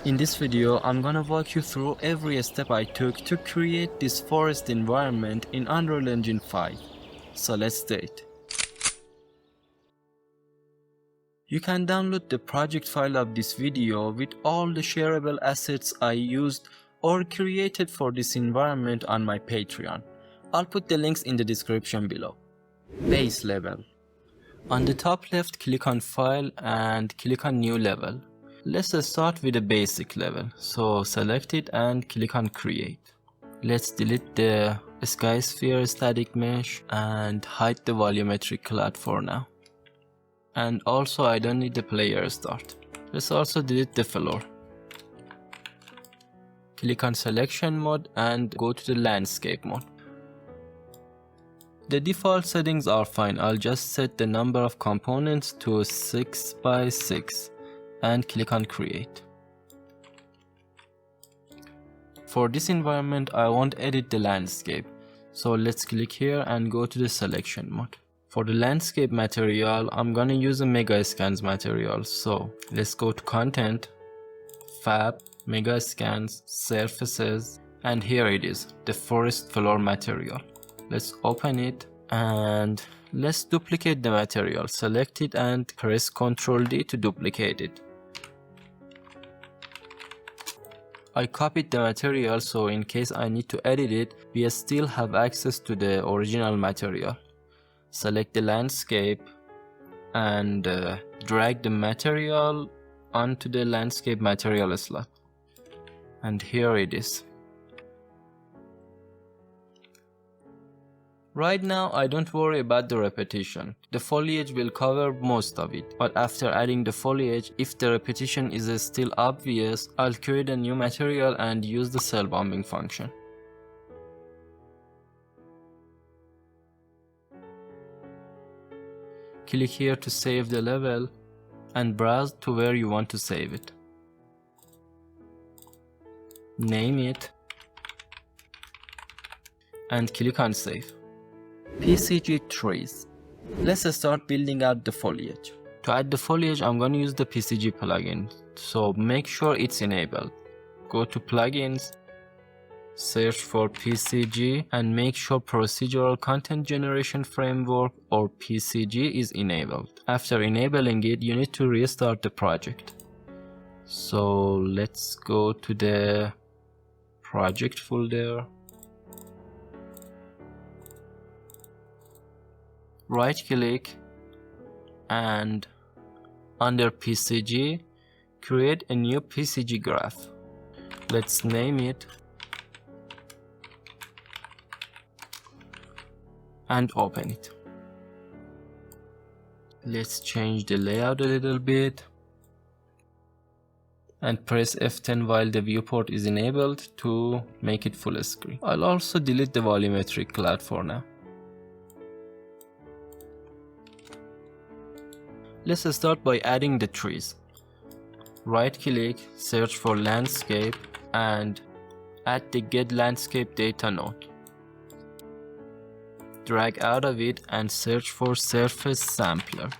In this video, I'm gonna walk you through every step I took to create this forest environment in Unreal Engine 5. So let's do it. You can download the project file of this video with all the shareable assets I used or created for this environment on my Patreon. I'll put the links in the description below. Base level. On the top left, click on File and click on New Level. Let's start with the basic level. So select it and click on Create. Let's delete the sky sphere static mesh and hide the volumetric cloud for now. And also I don't need the player start. Let's also delete the floor. Click on Selection mode and go to the landscape mode. The default settings are fine. I'll just set the number of components to 6 by 6 and click on Create. For this environment, I won't edit the landscape. So let's click here and go to the selection mode. For the landscape material, I'm gonna use a Megascans material. So let's go to Content, Fab, Megascans, Surfaces, and here it is, the forest floor material. Let's open it and let's duplicate the material. Select it and press Ctrl D to duplicate it. I copied the material, so in case I need to edit it, we still have access to the original material. Select the landscape and drag the material onto the landscape material slot. And here it is. Right now, I don't worry about the repetition. The foliage will cover most of it, but after adding the foliage, if the repetition is still obvious, I'll create a new material and use the cell bombing function. Click here to save the level and browse to where you want to save it. Name it and click on Save. PCG trees. Let's start building out the foliage. To add the foliage, I'm going to use the PCG plugin, so make sure it's enabled. Go to Plugins, search for PCG and make sure Procedural Content Generation Framework or PCG is enabled. After enabling it, you need to restart the project. So let's go to the project folder. Right click and under PCG create a new PCG graph. Let's name it and open it. Let's change the layout a little bit and press F10 while the viewport is enabled to make it full screen. I'll also delete the volumetric cloud for now. Let's start by adding the trees. Right click, search for landscape and add the get landscape data node. Drag out of it and search for surface sampler.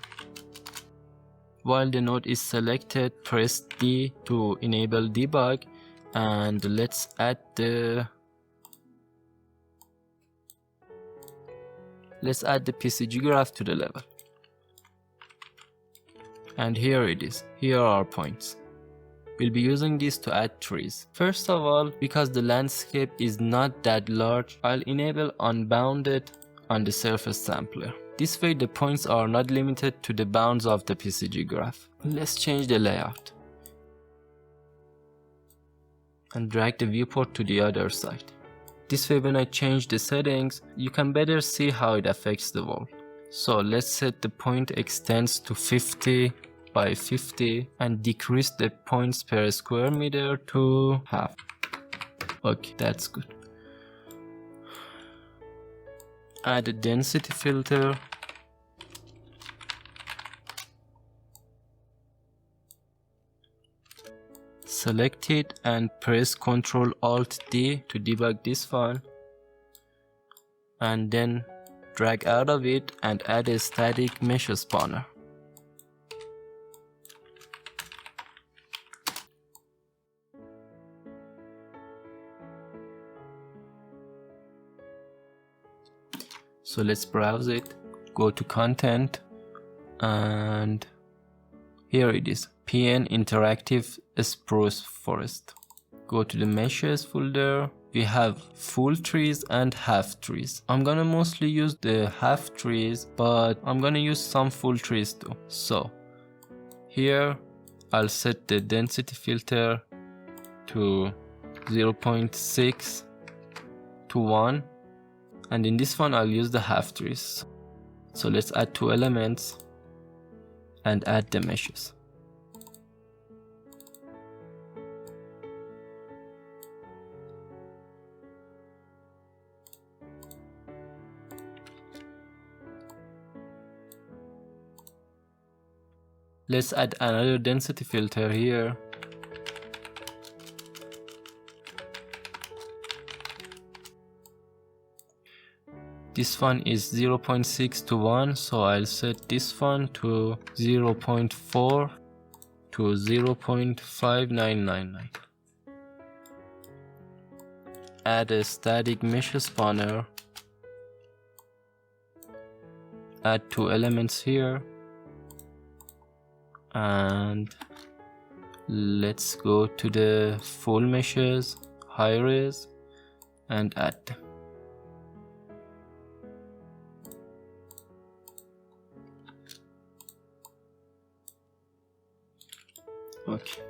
While the node is selected, press D to enable debug and let's add the PCG graph to the level. And here it is. Here are our points. We'll be using this to add trees. First of all, because the landscape is not that large, I'll enable unbounded on the surface sampler. This way the points are not limited to the bounds of the PCG graph. Let's change the layout and drag the viewport to the other side. This way when I change the settings, you can better see how it affects the wall. So let's set the point extents to 50 by 50 and decrease the points per square meter to half. Okay, that's good. Add a density filter. Select it and press Ctrl Alt D to debug this file. And then drag out of it and add a static mesh spawner. So let's browse it, go to content, and here it is, PN Interactive Spruce Forest. Go to the meshes folder. We have full trees and half trees. I'm gonna mostly use the half trees, but I'm gonna use some full trees too. So here I'll set the density filter to 0.6 to 1, and in this one I'll use the half trees. So let's add 2 elements and add the meshes. Let's add another density filter here. This one is 0.6 to 1, so I'll set this one to 0.4 to 0.5999. Add a static mesh spawner. Add 2 elements here. And let's go to the full meshes, high res, and add them. Okay.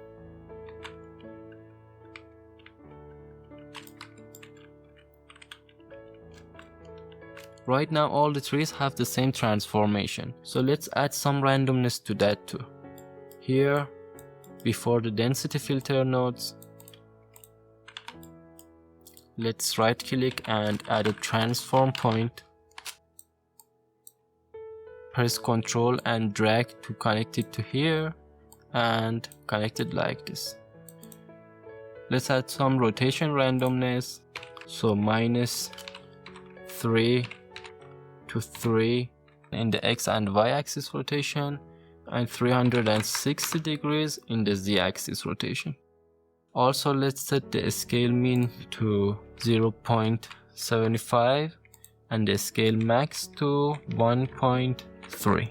Right now all the trees have the same transformation, so let's add some randomness to that too. Here, before the density filter nodes, let's right click and add a transform point. Press Ctrl and drag to connect it to here and connect it like this. Let's add some rotation randomness, so -3 to 3 in the X and Y axis rotation, and 360 degrees in the Z-axis rotation. Also, let's set the scale mean to 0.75 and the scale max to 1.3.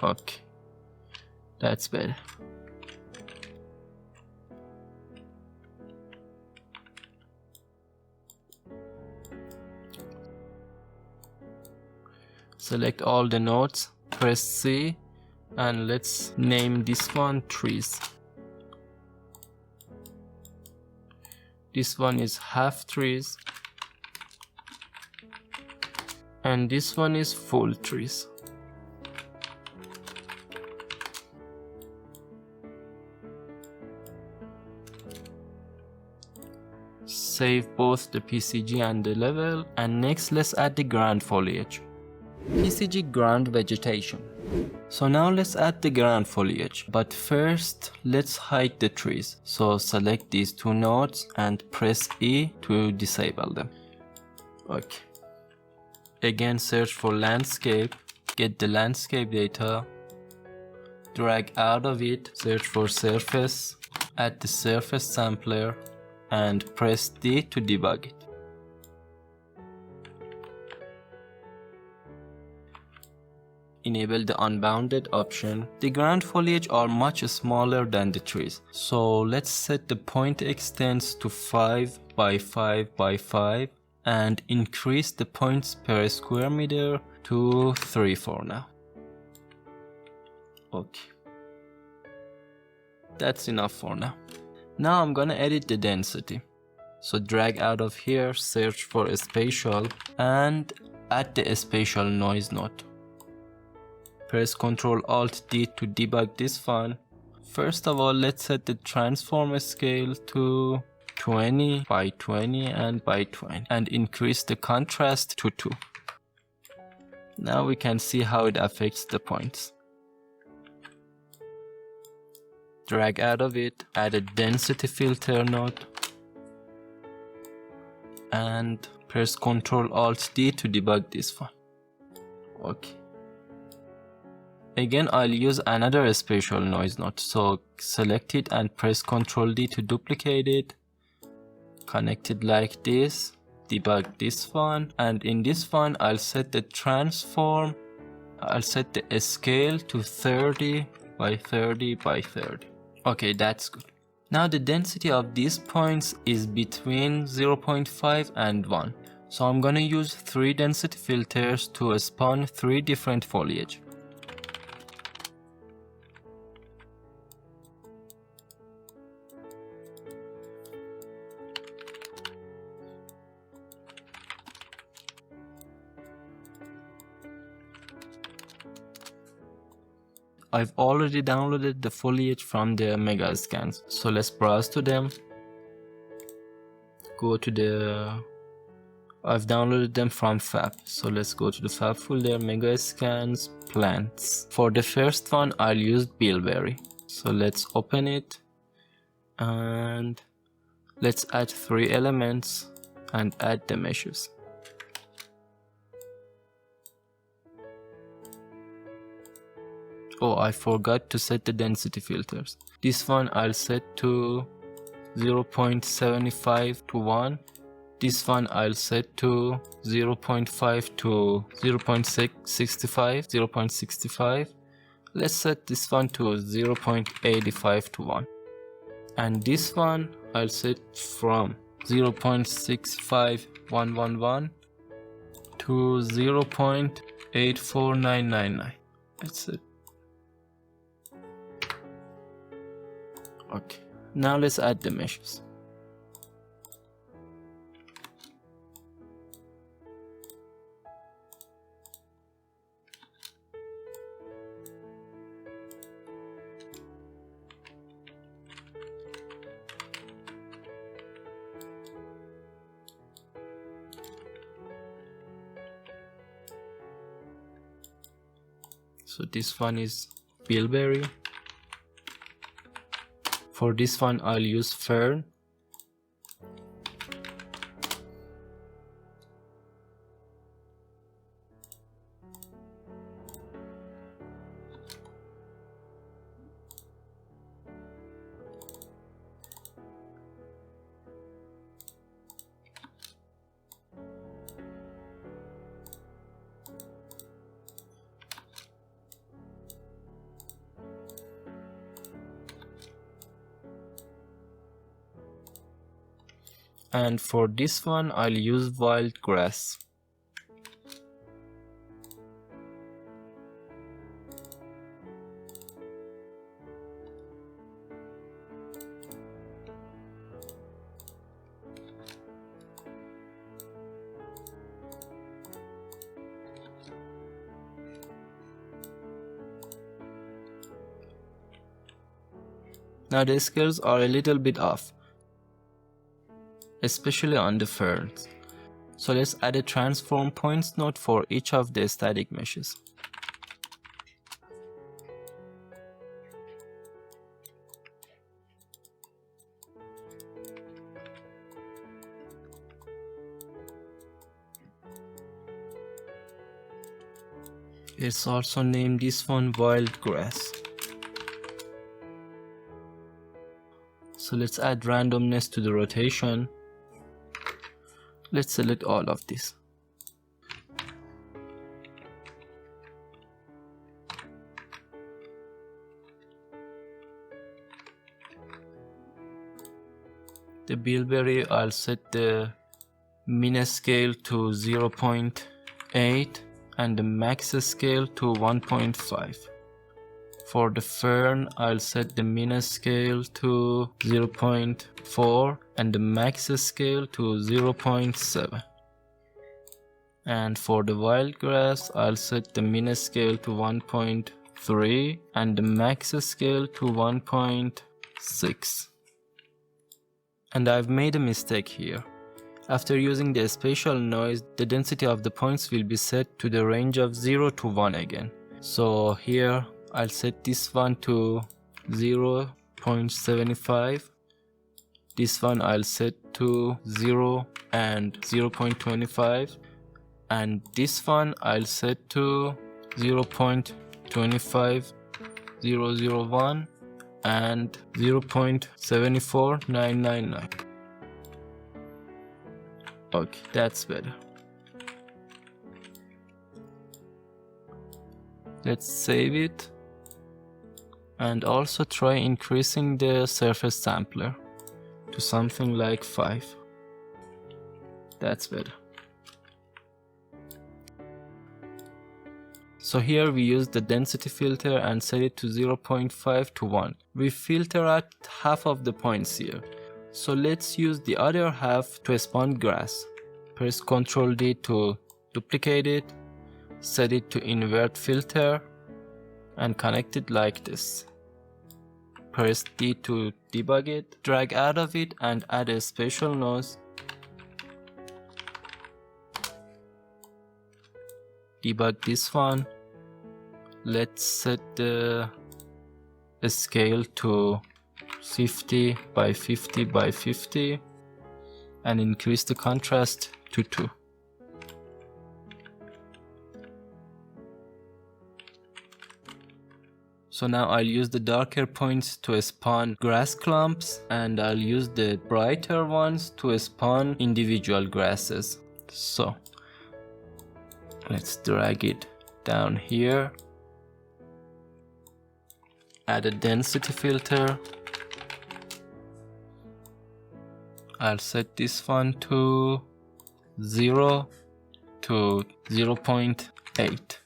Okay, that's better. Select all the nodes, press C, and let's name this one trees. This one is half trees, and this one is full trees. Save both the PCG and the level, and next let's add the ground foliage. PCG ground vegetation. So now let's add the ground foliage, but first let's hide the trees. So select these 2 nodes and press E to disable them. Okay. Again search for landscape, get the landscape data, drag out of it, search for surface, add the surface sampler, and press D to debug it. Enable the unbounded option. The ground foliage are much smaller than the trees, so let's set the point extents to 5 by 5 by 5 and increase the points per square meter to 3 for now. Okay, that's enough for now. Now I'm gonna edit the density. So drag out of here, search for a spatial, and add the spatial noise node. Press Ctrl Alt D to debug this one. First of all, let's set the transform scale to 20 by 20 and by 20 and increase the contrast to 2. Now we can see how it affects the points. Drag out of it, add a density filter node, and press Ctrl Alt D to debug this one. Okay. Again, I'll use another spatial noise node, so select it and press Ctrl D to duplicate it, connect it like this, debug this one, and in this one I'll set the transform, I'll set the scale to 30 by 30 by 30. Okay, that's good. Now the density of these points is between 0.5 and 1. So I'm gonna use 3 density filters to spawn 3 different foliage. I've already downloaded the foliage from the Megascans, so let's browse to them. Go to the... I've downloaded them from Fab, so let's go to the Fab folder, Megascans, plants. For the first one, I'll use billberry. So let's open it, and let's add 3 elements and add the meshes. Oh, I forgot to set the density filters. This one I'll set to 0.75 to 1. This one I'll set to 0.5 to 0.65. Let's set this one to 0.85 to 1. And this one I'll set from 0.65111 to 0.84999. That's it. Okay, now let's add the meshes. So this one is billberry. For this one I'll use fern. And for this one I'll use wild grass. Now the scales are a little bit off, especially on the ferns. So let's add a transform points node for each of the static meshes. Let's also name this one wild grass. So let's add randomness to the rotation. Let's select all of this. The billberry, I'll set the min scale to 0.8 and the max scale to 1.5. For the fern, I'll set the min scale to 0.4 and the max scale to 0.7. And for the wild grass, I'll set the min scale to 1.3 and the max scale to 1.6. And I've made a mistake here. After using the spatial noise, the density of the points will be set to the range of 0 to 1 again. So here I'll set this one to 0.75. This one I'll set to 0 and 0.25. And this one I'll set to 0.25001 and 0.74999. Okay, that's better. Let's save it and also try increasing the surface sampler to something like 5. That's better. So here we use the density filter and set it to 0.5 to 1. We filter out half of the points here. So let's use the other half to spawn grass. Press Ctrl D to duplicate it, set it to invert filter and connect it like this. Press D to debug it, drag out of it and add a spatial noise. Debug this one. Let's set the scale to 50 by 50 by 50 and increase the contrast to 2. So now I'll use the darker points to spawn grass clumps and I'll use the brighter ones to spawn individual grasses. So let's drag it down here. Add a density filter. I'll set this one to 0 to 0.8.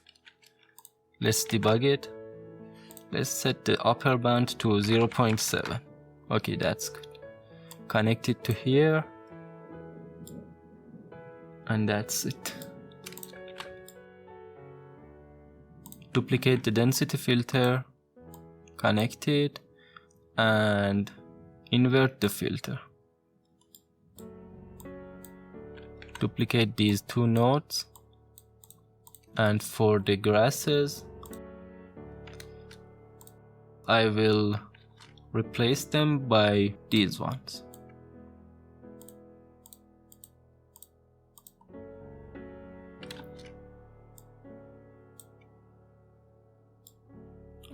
Let's debug it. Let's set the upper bound to 0.7. Okay, that's good. Connect it to here. And that's it. Duplicate the density filter. Connect it. And invert the filter. Duplicate these two nodes. And for the grasses, I will replace them by these ones.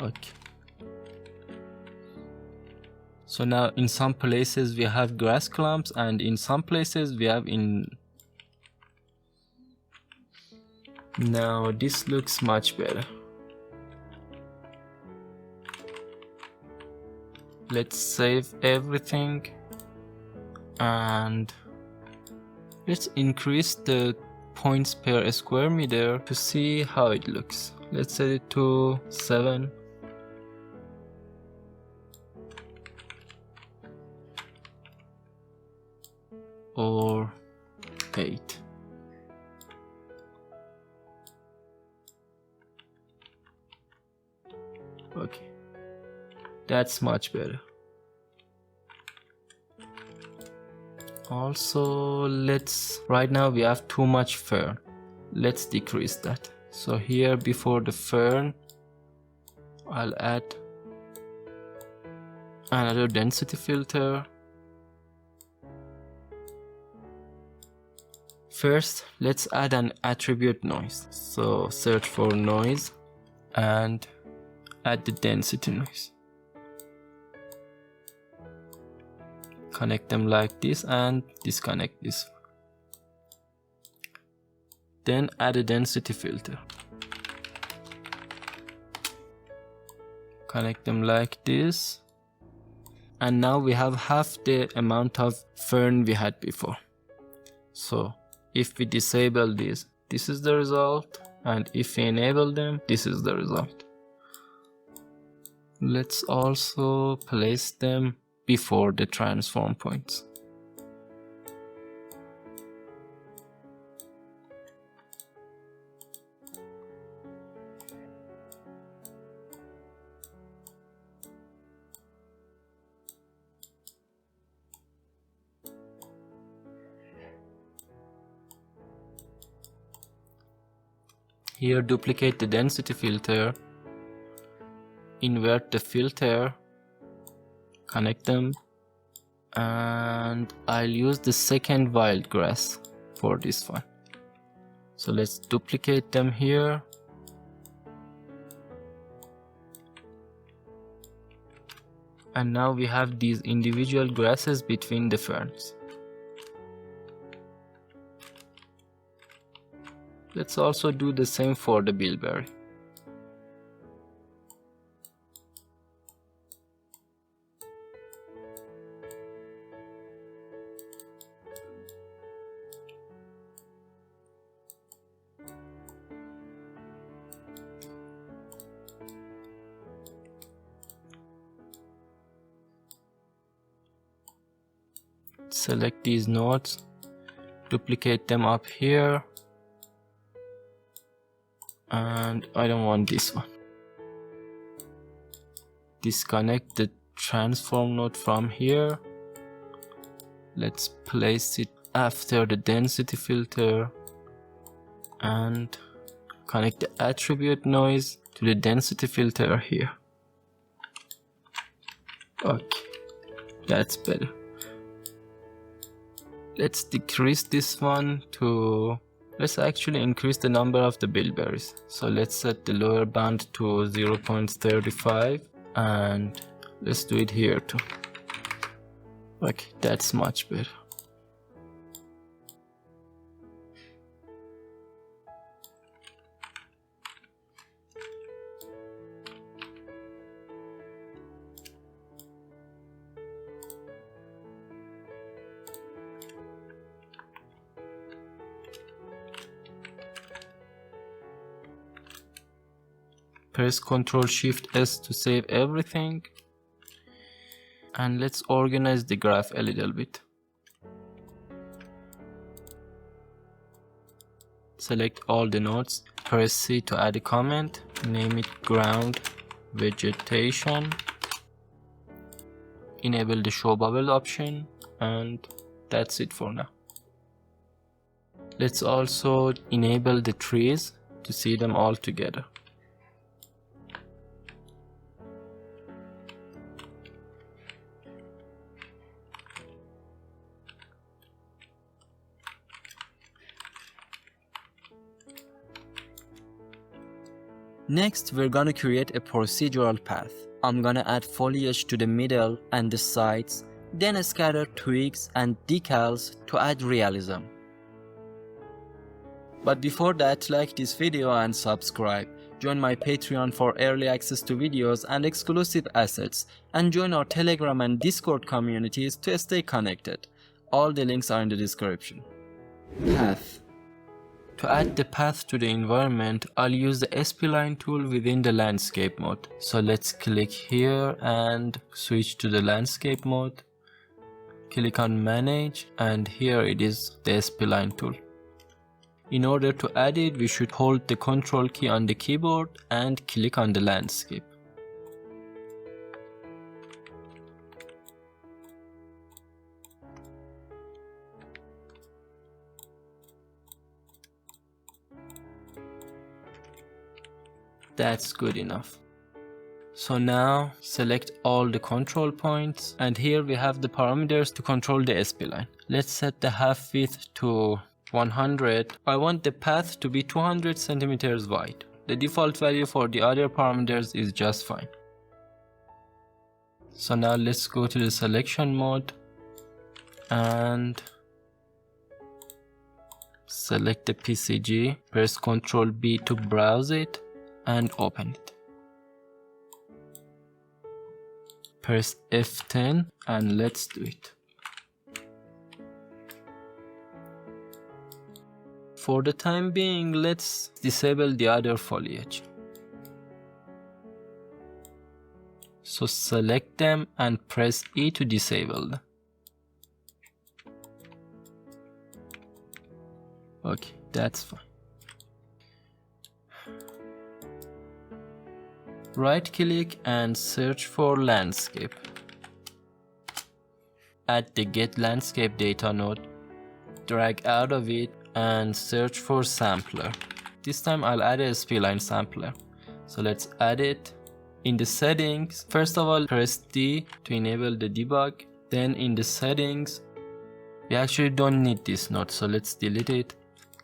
Okay. So now in some places we have grass clumps and in some places we have Now this looks much better. Let's save everything and let's increase the points per square meter to see how it looks. Let's set it to 7. Or 8. Okay. That's much better. Also, right now we have too much fern. Let's decrease that. So here before the fern, I'll add another density filter. First, let's add an attribute noise. So search for noise and add the density noise. Connect them like this and disconnect this. Then add a density filter. Connect them like this. And now we have half the amount of fern we had before. So if we disable these, this is the result. And if we enable them, this is the result. Let's also place them before the transform points. Here duplicate the density filter, invert the filter, connect them, and I'll use the second wild grass for this one. So let's duplicate them here. And now we have these individual grasses between the ferns. Let's also do the same for the billberry. Select these nodes, duplicate them up here, and I don't want this one. Disconnect the transform node from here. Let's place it after the density filter and connect the attribute noise to the density filter here. Okay, that's better. Let's decrease this one to, let's actually increase the number of the billberries. So let's set the lower bound to 0.35 and let's do it here too. Okay, that's much better. Press Ctrl+Shift+S to save everything. And let's organize the graph a little bit. Select all the nodes. Press C to add a comment. Name it ground vegetation. Enable the show bubble option. And that's it for now. Let's also enable the trees to see them all together. Next, we're gonna create a procedural path. I'm gonna add foliage to the middle and the sides, then scatter twigs and decals to add realism. But before that, like this video and subscribe. Join my Patreon for early access to videos and exclusive assets, and join our Telegram and Discord communities to stay connected. All the links are in the description. Path. To add the path to the environment, I'll use the spline tool within the landscape mode. So let's click here and switch to the landscape mode. Click on manage and here it is, the spline tool. In order to add it, we should hold the Ctrl key on the keyboard and click on the landscape. That's good enough. So now select all the control points and here we have the parameters to control the spline. Let's set the half width to 100. I want the path to be 200 centimeters wide. The default value for the other parameters is just fine. So now let's go to the selection mode and select the PCG. Press Ctrl B to browse it and open it. Press F10 and let's do it. For the time being, let's disable the other foliage. So select them and press E to disable them. Okay, that's fine. Right click and search for landscape. Add the get landscape data node, drag out of it and search for sampler. This time I'll add a spline sampler. So let's add it. In the settings, first of all press D to enable the debug. Then in the settings, we actually don't need this node, so let's delete it.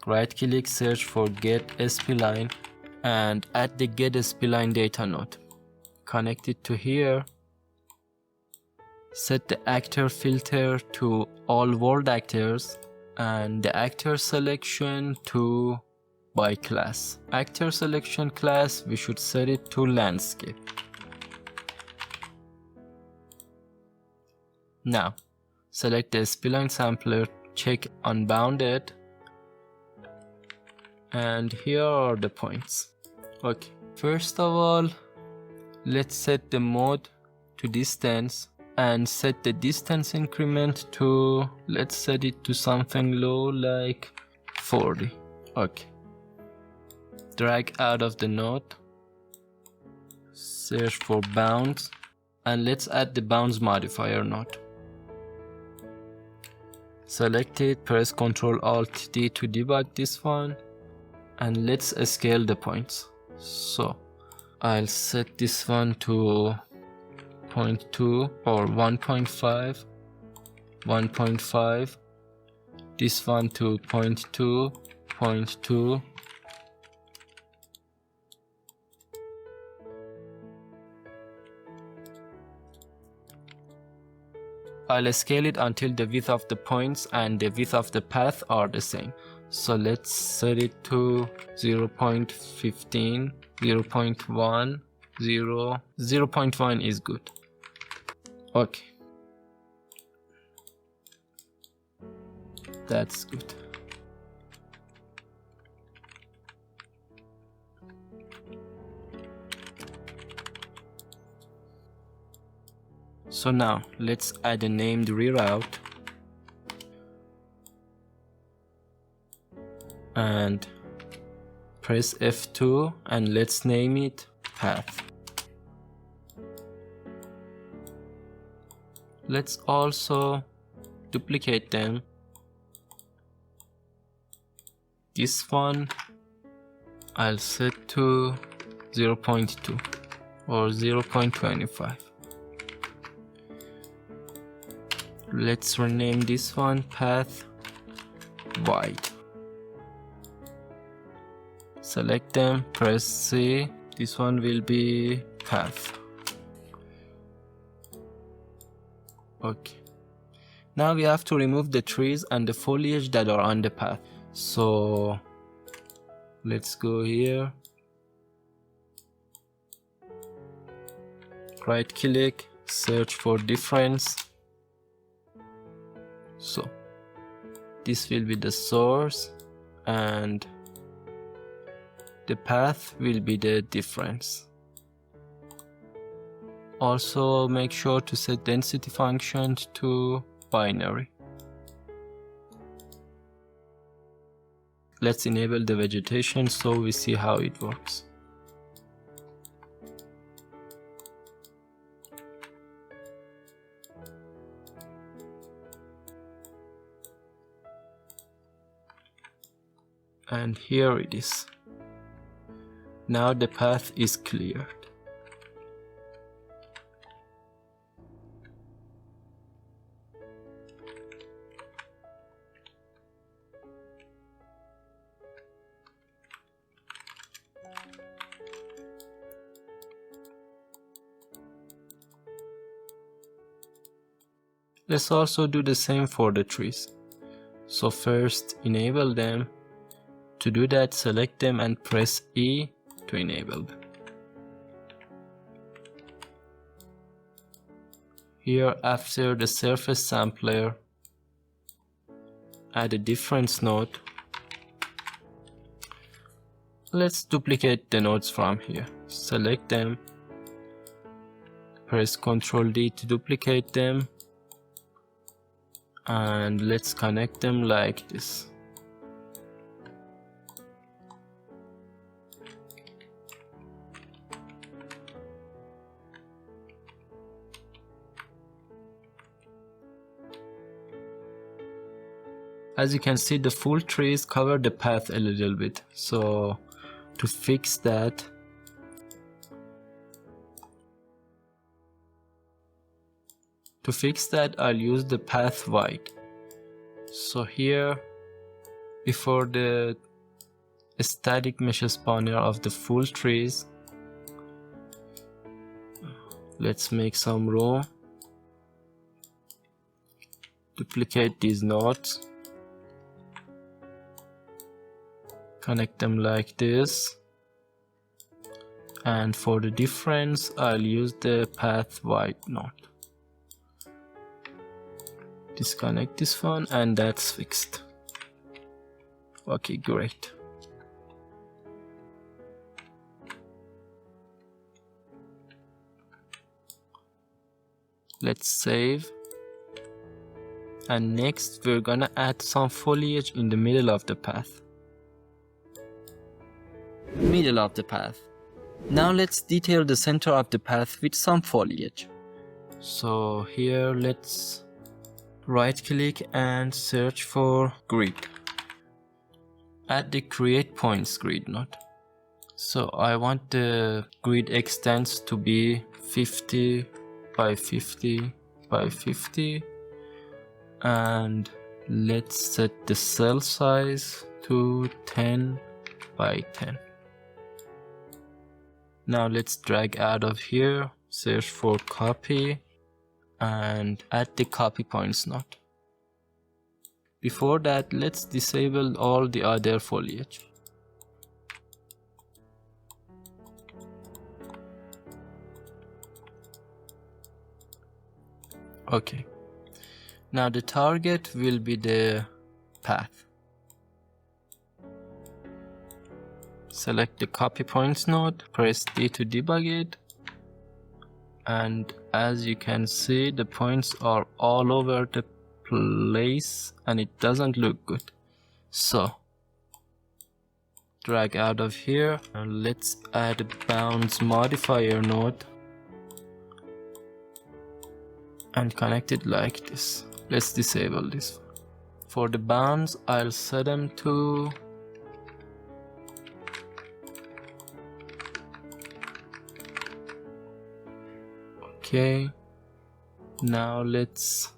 Right click, search for get spline and add the get spline data node. Connect it to here. Set the actor filter to all world actors and the actor selection to by class. Actor selection class, we should set it to landscape. Now, select the spline sampler, check unbounded, and here are the points. Okay, first of all, let's set the mode to distance and set the distance increment to, let's set it to something low like 40. Okay, drag out of the node, search for bounds, and let's add the bounds modifier node. Select it, press Ctrl Alt D to debug this one, and let's scale the points. So I'll set this one to 0.2 or 1.5, 1.5, this one to 0.2, 0.2, I'll scale it until the width of the points and the width of the path are the same. So let's set it to 0.15, 0.1, 0.1 is good. Okay. That's good. So now let's add a named reroute and press F2 and let's name it path. Let's also duplicate them. This one I'll set to 0.2 or 0.25. Let's rename this one path wide. Select them, press C. This one will be path. Okay. Now we have to remove the trees and the foliage that are on the path. So let's go here. Right click, search for difference. So this will be the source and the path will be the difference. Also make sure to set density function to binary. Let's enable the vegetation so we see how it works. And here it is. Now the path is cleared. Let's also do the same for the trees. So first enable them. To do that, select them and press E to enable them. Here, after the surface sampler, add a difference node. Let's duplicate the nodes from here. Select them, press Ctrl D to duplicate them, and let's connect them like this. As you can see, the full trees cover the path a little bit. So to fix that, I'll use the path wide. So here, before the static mesh spawner of the full trees, let's make some room. Duplicate these nodes. Connect them like this. And for the difference, I'll use the path wide node. Disconnect this one, and that's fixed. Okay, great. Let's save. And next, we're gonna add some foliage in the middle of the path. Middle of the path. Now let's detail the center of the path with some foliage. So here let's right click and search for grid. Add the create points grid node. So I want the grid extents to be 50 by 50 by 50, and let's set the cell size to 10 by 10. Now let's drag out of here, search for copy, and add the copy points node. Before that, let's disable all the other foliage. Okay. Now the target will be the path. Select the copy points node, press D to debug it, and as you can see, the points are all over the place and it doesn't look good. So drag out of here and let's add a bounds modifier node and connect it like this. Let's disable this. For the bounds, I'll set them to okay. Now let's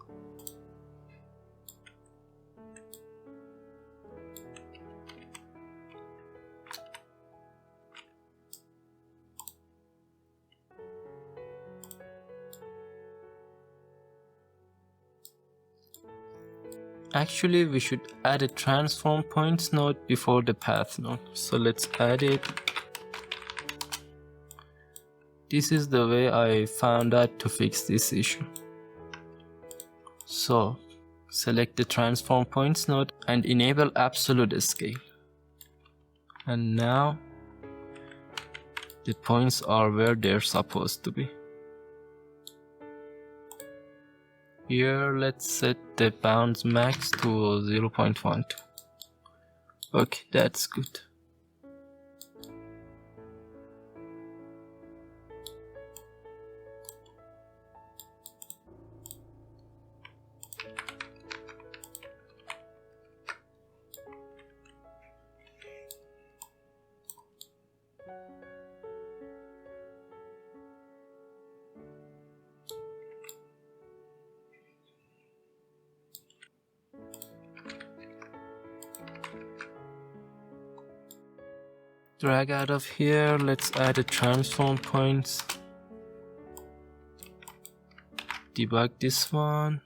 actually we should add a transform points node before the path node. So let's add it. This is the way I found out to fix this issue. So select the transform points node and enable absolute scale. And now the points are where they're supposed to be. Here let's set the bounds max to 0.12. Okay, that's good. Drag out of here, let's add a transform points. Debug this one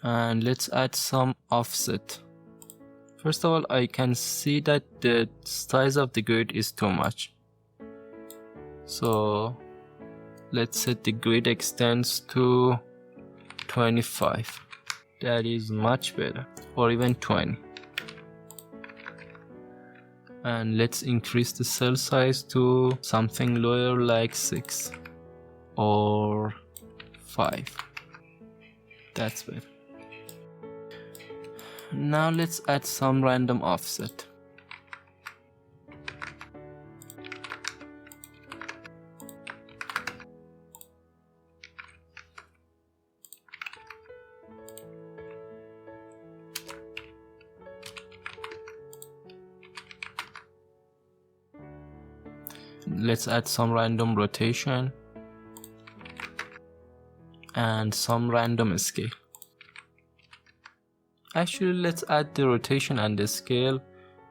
and let's add some offset. First of all, I can see that the size of the grid is too much. So let's set the grid extends to 25. That is much better, or even 20. And let's increase the cell size to something lower like 6 or 5. That's better. Now let's add some random offset. Let's add some random rotation and some random scale. Actually, let's add the rotation and the scale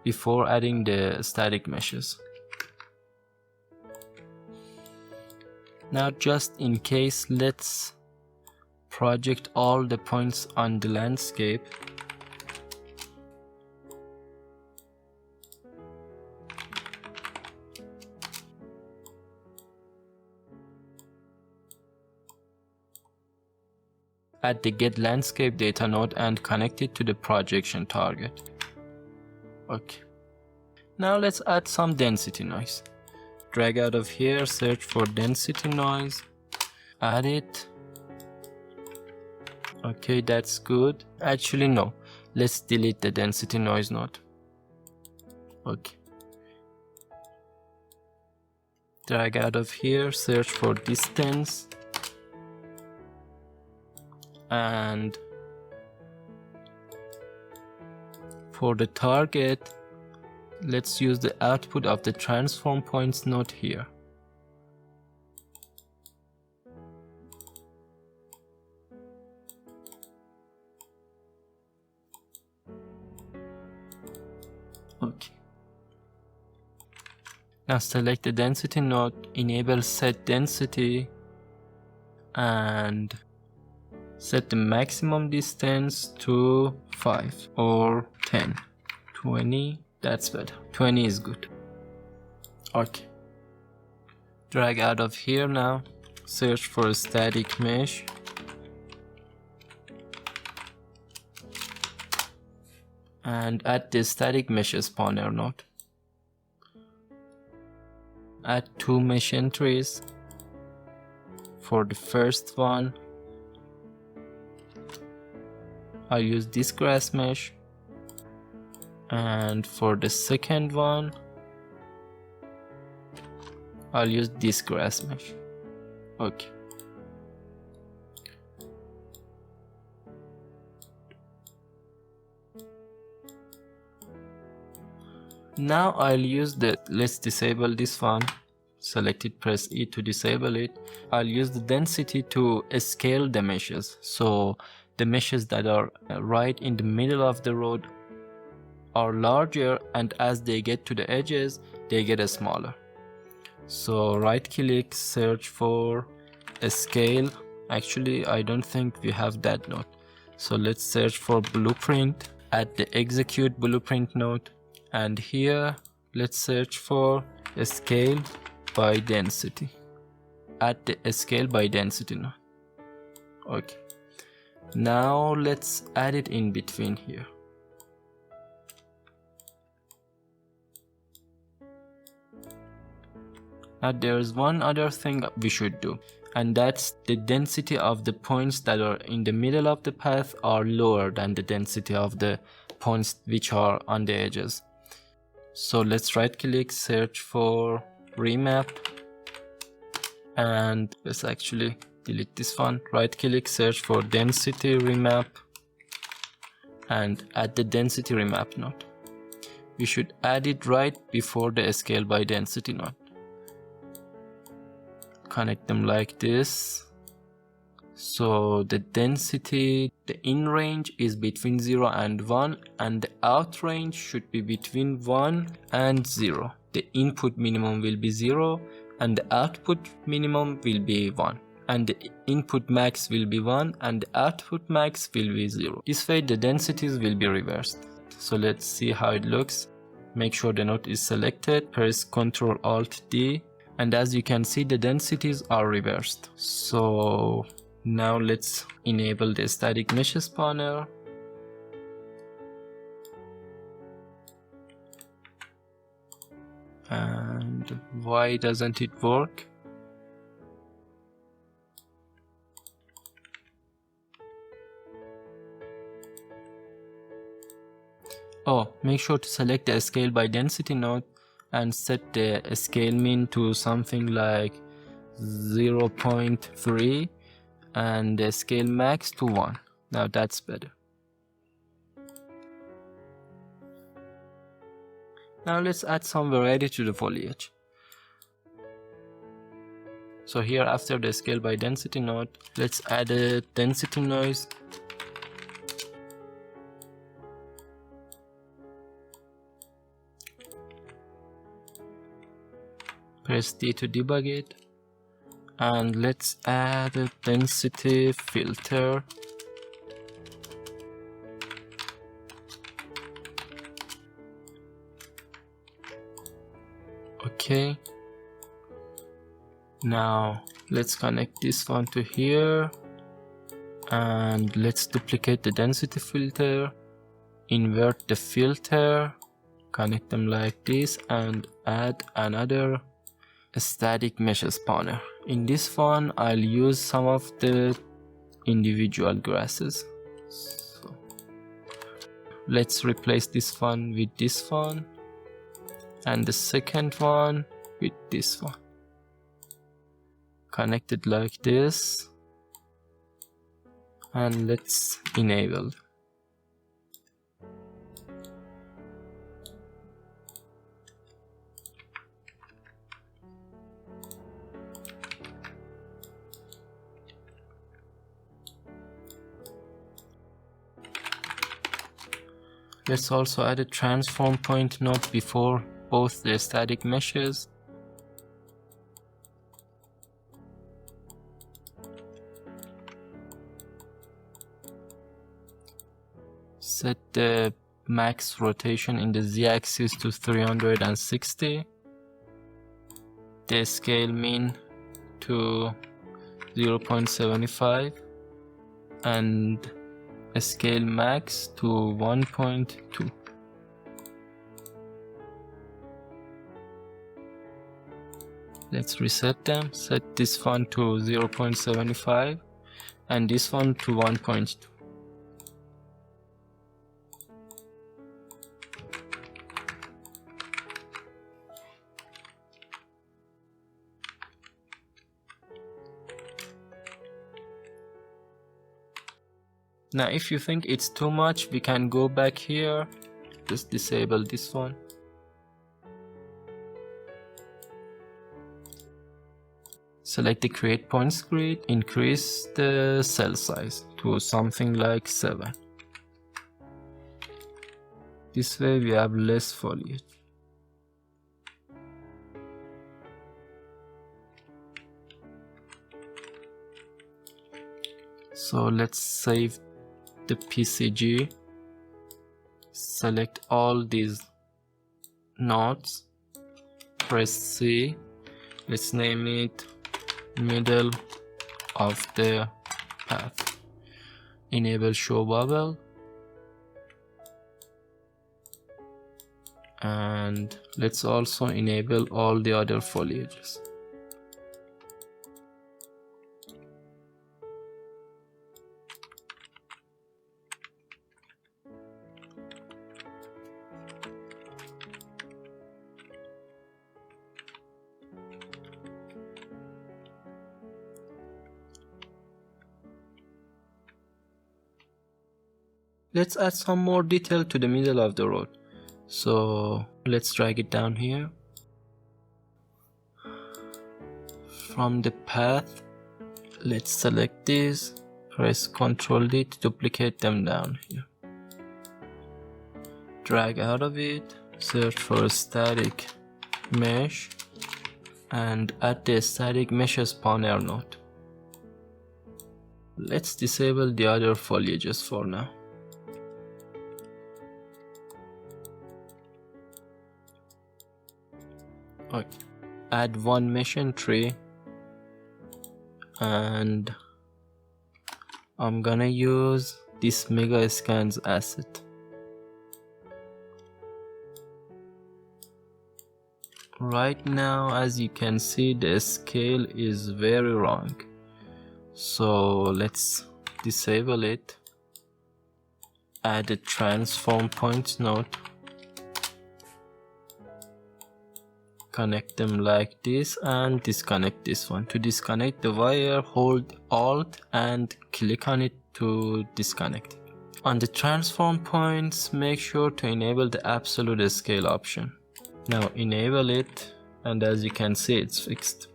before adding the static meshes. Now, just in case, let's project all the points on the landscape. add the get landscape data node and connect it to the projection target. Okay. Now let's add some density noise. Drag out of here, search for density noise, add it. Okay, that's good. Actually, no. Let's delete the density noise node. Okay. Drag out of here, search for distance, and for the target, let's use the output of the transform points node here. Okay. Now select the density node, enable set density, and set the maximum distance to 5 or 10. 20, that's better. 20 is good. Okay. Drag out of here now, search for a static mesh. And add the static mesh spawner node. Add 2 mesh entries. For the first one, I'll use this grass mesh, and for the second one, I'll use this grass mesh. Okay. Now I'll use let's disable this one. Select it, press E to disable it. I'll use the density to scale the meshes. So the meshes that are right in the middle of the road are larger, and as they get to the edges, they get smaller. So right click, search for a scale. Actually, I don't think we have that node. So let's search for blueprint, add the execute blueprint node. And here, let's search for a scale by density. Add the scale by density node. Okay. Now let's add it in between here. Now there's one other thing we should do, and that's the density of the points that are in the middle of the path are lower than the density of the points which are on the edges. So let's right click, search for remap, and let's actually delete this one. Right click, search for density remap, and add the density remap node. We should add it right before the scale by density node. Connect them like this. So the density, the in range is between 0 and 1, and the out range should be between 1 and 0. The input minimum will be 0 and the output minimum will be 1, and the input max will be 1 and the output max will be 0. This way the densities will be reversed. So let's see how it looks. Make sure the node is selected, press Ctrl Alt D, and as you can see the densities are reversed. So now let's enable the static mesh spawner. And why doesn't it work? Oh, make sure to select the scale by density node and set the scale min to something like 0.3 and the scale max to 1. Now that's better. Now let's add some variety to the foliage. So here after the scale by density node, let's add a density noise. Press D to debug it. And let's add a density filter. Okay. Now let's connect this one to here And let's duplicate the density filter, invert the filter, connect them like this, and add another static mesh spawner. In this one I'll use some of the individual grasses. So let's replace this one with this one, and the second one with this one. Connect it like this, and let's enable. Let's also add a transform point node before both the static meshes. Set the max rotation in the z-axis to 360. The scale min to 0.75 and a scale max to 1.2. Let's reset them. Set this one to 0.75 and this one to 1.2. Now if you think it's too much, we can go back here, just disable this one. Select the create points grid, increase the cell size to something like 7. This way we have less foliage. So let's save the PCG, select all these nodes, press C, let's name it middle of the path, enable show bubble, and let's also enable all the other foliages. Let's add some more detail to the middle of the road. So let's drag it down here. From the path, let's select this, press Ctrl D to duplicate them down here. Drag out of it, search for a static mesh, and add the static mesh spawner node. Let's disable the other foliages for now. Okay. Add one mesh entry, and I'm gonna use this Megascans asset. Right now, as you can see, the scale is very wrong. So let's disable it. Add a transform point node. Connect them like this and disconnect this one. To disconnect the wire, hold Alt and click on it to disconnect it. On the transform points, make sure to enable the absolute scale option. Now enable it, and as you can see, it's fixed.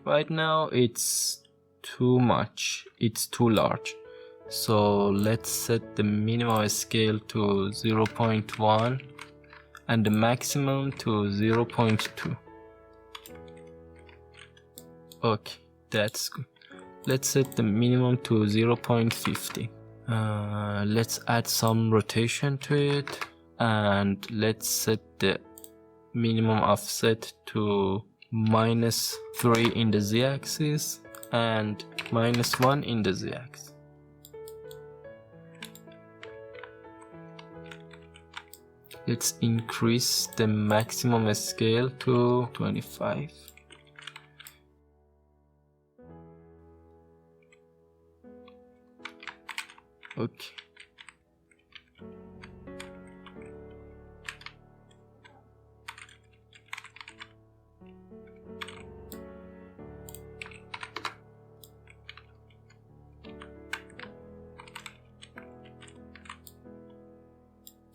Right now it's too much, it's too large. So let's set the minimum scale to 0.1 and the maximum to 0.2. Okay, that's good. Let's set the minimum to 0.50. Let's add some rotation to it, and let's set the minimum offset to -3 in the z-axis and -1 in the z-axis. Let's increase the maximum scale to 25. Okay.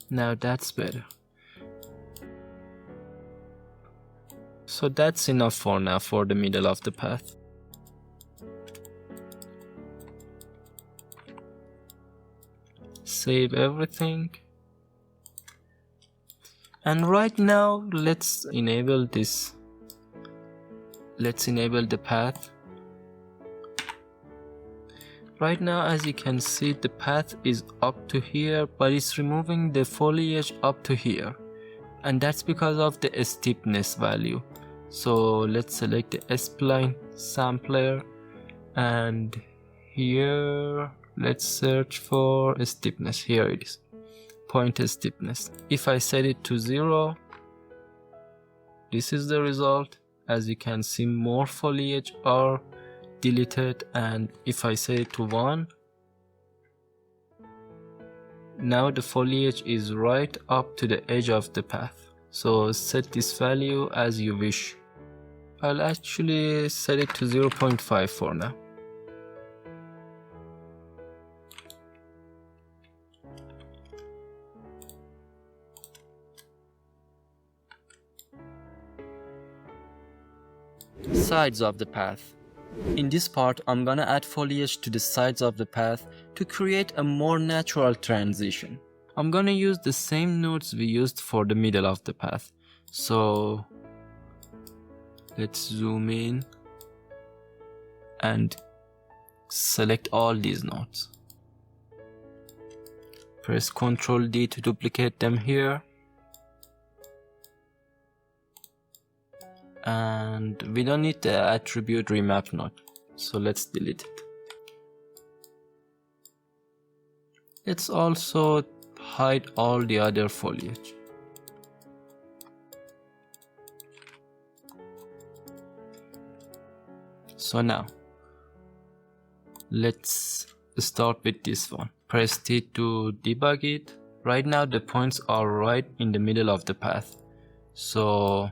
Now that's better. So that's enough for now for the middle of the path. Save everything. And right now let's enable this. Let's enable the path. Right now, as you can see, the path is up to here, but it's removing the foliage up to here, and that's because of the steepness value. So let's select the spline sampler, and here let's search for steepness. Here it is, point steepness. If I set it to 0, this is the result. As you can see, more foliage are deleted, and if I set it to 1, now the foliage is right up to the edge of the path. So set this value as you wish. I'll actually set it to 0.5 for now. Sides of the path. In this part, I'm gonna add foliage to the sides of the path to create a more natural transition. I'm gonna use the same nodes we used for the middle of the path. So let's zoom in and select all these nodes. Press Ctrl D to duplicate them here. And we don't need the attribute remap node, so let's delete it. Let's also hide all the other foliage. So now let's start with this one. Press T to debug it. Right now the points are right in the middle of the path, so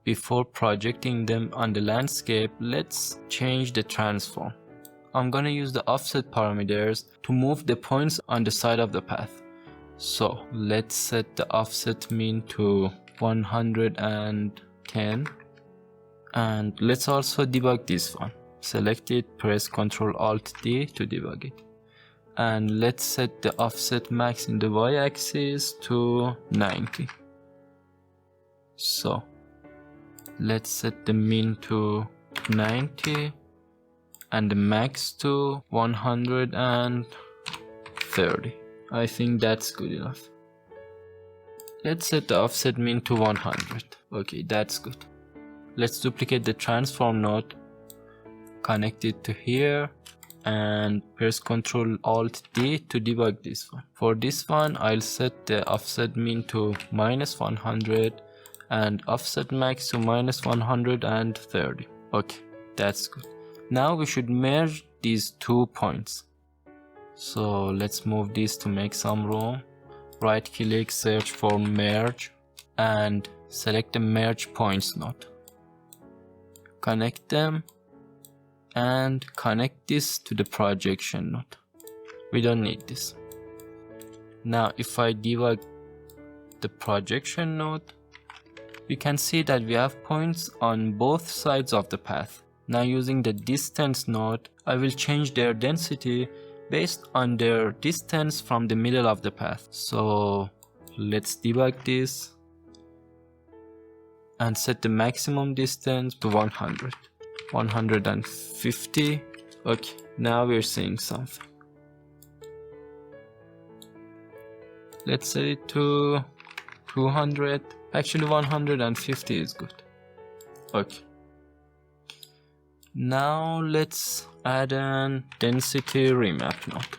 before projecting them on the landscape, let's change the transform. I'm gonna use the offset parameters to move the points on the side of the path. So let's set the offset mean to 110, and let's also debug this one. Select it, press Ctrl Alt D to debug it, and let's set the offset max in the y-axis to 90. So let's set the mean to 90 and the max to 130. I think that's good enough. Let's set the offset mean to 100. Okay, that's good. Let's duplicate the transform node, connect it to here, and press Ctrl Alt D to debug this one. For this one, I'll set the offset mean to -100 and offset max to -130. Okay, that's good. Now we should merge these 2 points. So let's move this to make some room. Right click, search for merge, and select the merge points node. Connect them and connect this to the projection node. We don't need this. Now if I debug the projection node, we can see that we have points on both sides of the path. Now using the distance node, I will change their density based on their distance from the middle of the path. So let's debug this and set the maximum distance to 100. 150. Okay, now we're seeing something. Let's set it to 200. Actually 150 is good. Okay. Now let's add an density remap node.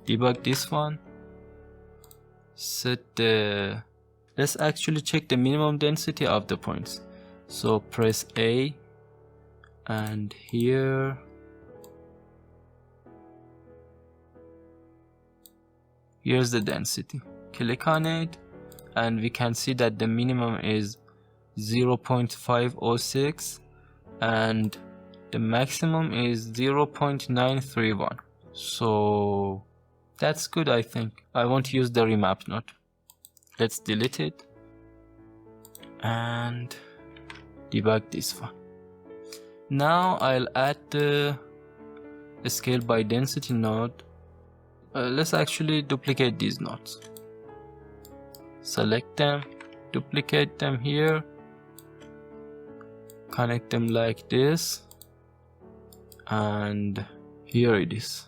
Debug this one. Set the... Let's actually check the minimum density of the points. So press A, and here here's the density. Click on it and we can see that the minimum is 0.506 and the maximum is 0.931. So that's good, I think. I won't use the remap node. Let's delete it and debug this one. Now I'll add the scale by density node. Let's actually duplicate these nodes. Select them, duplicate them here, connect them like this, and here it is.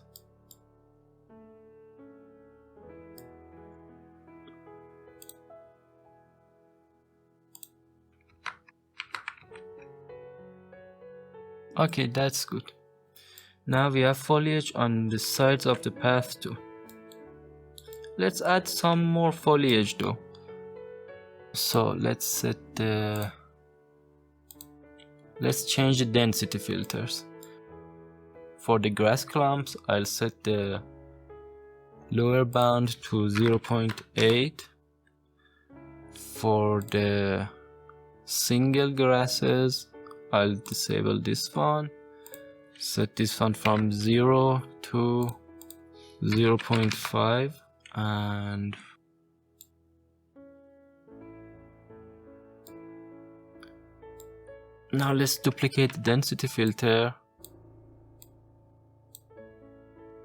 Okay, that's good. Now we have foliage on the sides of the path too. Let's add some more foliage though. So let's change the density filters. For the grass clumps, I'll set the lower bound to 0.8. For the single grasses, I'll disable this one, set this one from 0 to 0.5, and now let's duplicate the density filter.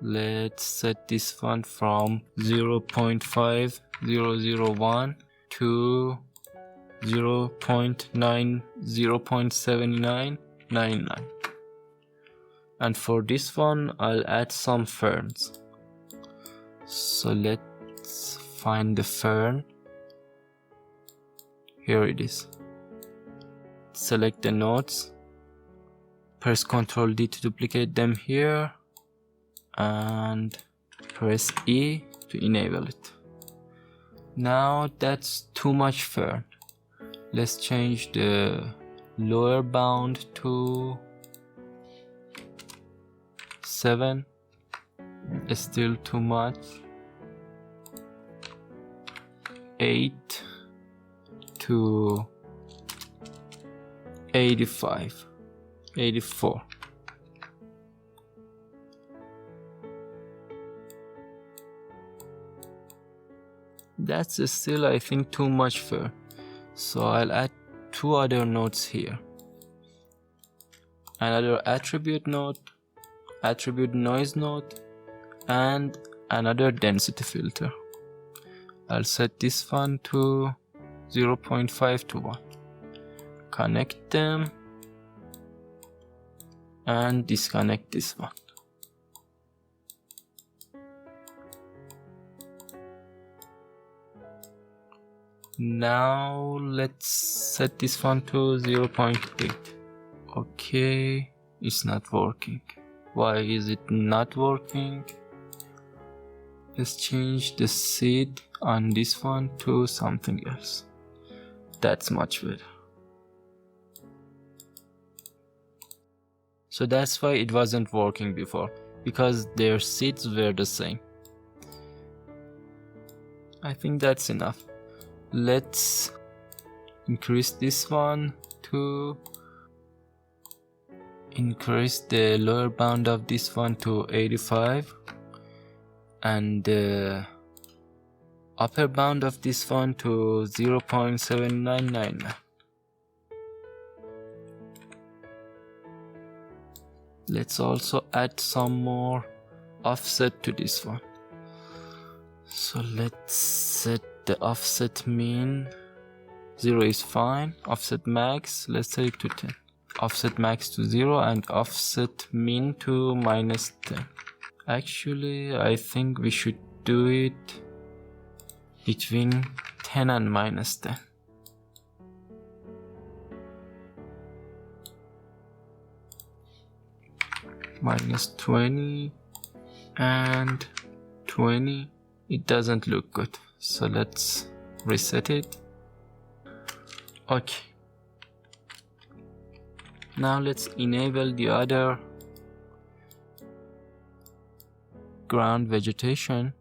Let's set this one from 0.5001 to 0.7999, and for this one I'll add some ferns. So let's find the fern. Here it is. Select the nodes, press Ctrl D to duplicate them here, and press E to enable it. Now that's too much fern. Let's change the lower bound to 7. It's still too much. 8 to 85, 84. That's still, I think, too much fur. So I'll add 2 other nodes here. Another attribute node, attribute noise node, and another density filter. I'll set this one to 0.5 to 1. Connect them and disconnect this one. Now let's set this one to 0.8. Okay, it's not working. Why is it not working? Let's change the seed on this one to something else. That's much better. So that's why it wasn't working before, because their seeds were the same. I think that's enough. Let's increase this one to increase the lower bound of this one to 85 and the upper bound of this one to 0.7999. Let's also add some more offset to this one. So let's set the offset mean. 0 is fine. Offset max, let's set it to 10. Offset max to 0 and offset mean to -10. Actually, I think we should do it between 10 and -10. -20 and 20. It doesn't look good, so let's reset it. Okay, now let's enable the other ground vegetation.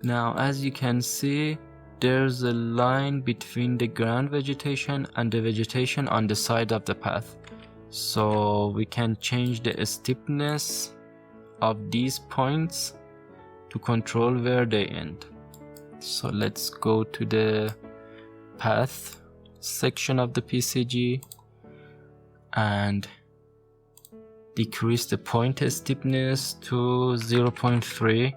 Now as you can see, there's a line between the ground vegetation and the vegetation on the side of the path. So we can change the steepness of these points to control where they end. So let's go to the path section of the PCG and decrease the point steepness to 0.3.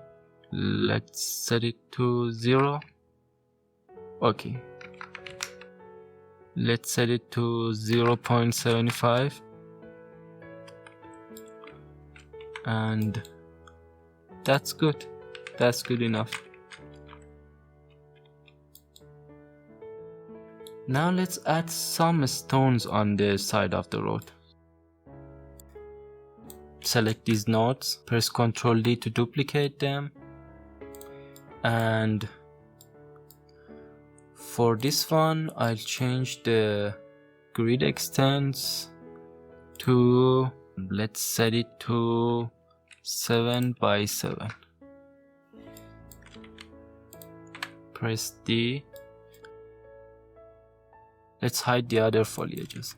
Let's set it to 0. Okay, let's set it to 0.75 and that's good. That's good enough. Now let's add some stones on the side of the road. Select these nodes, press Ctrl D to duplicate them, and for this one I'll change the grid extents to, let's set it to 7 by 7. Press D. Let's hide the other foliages.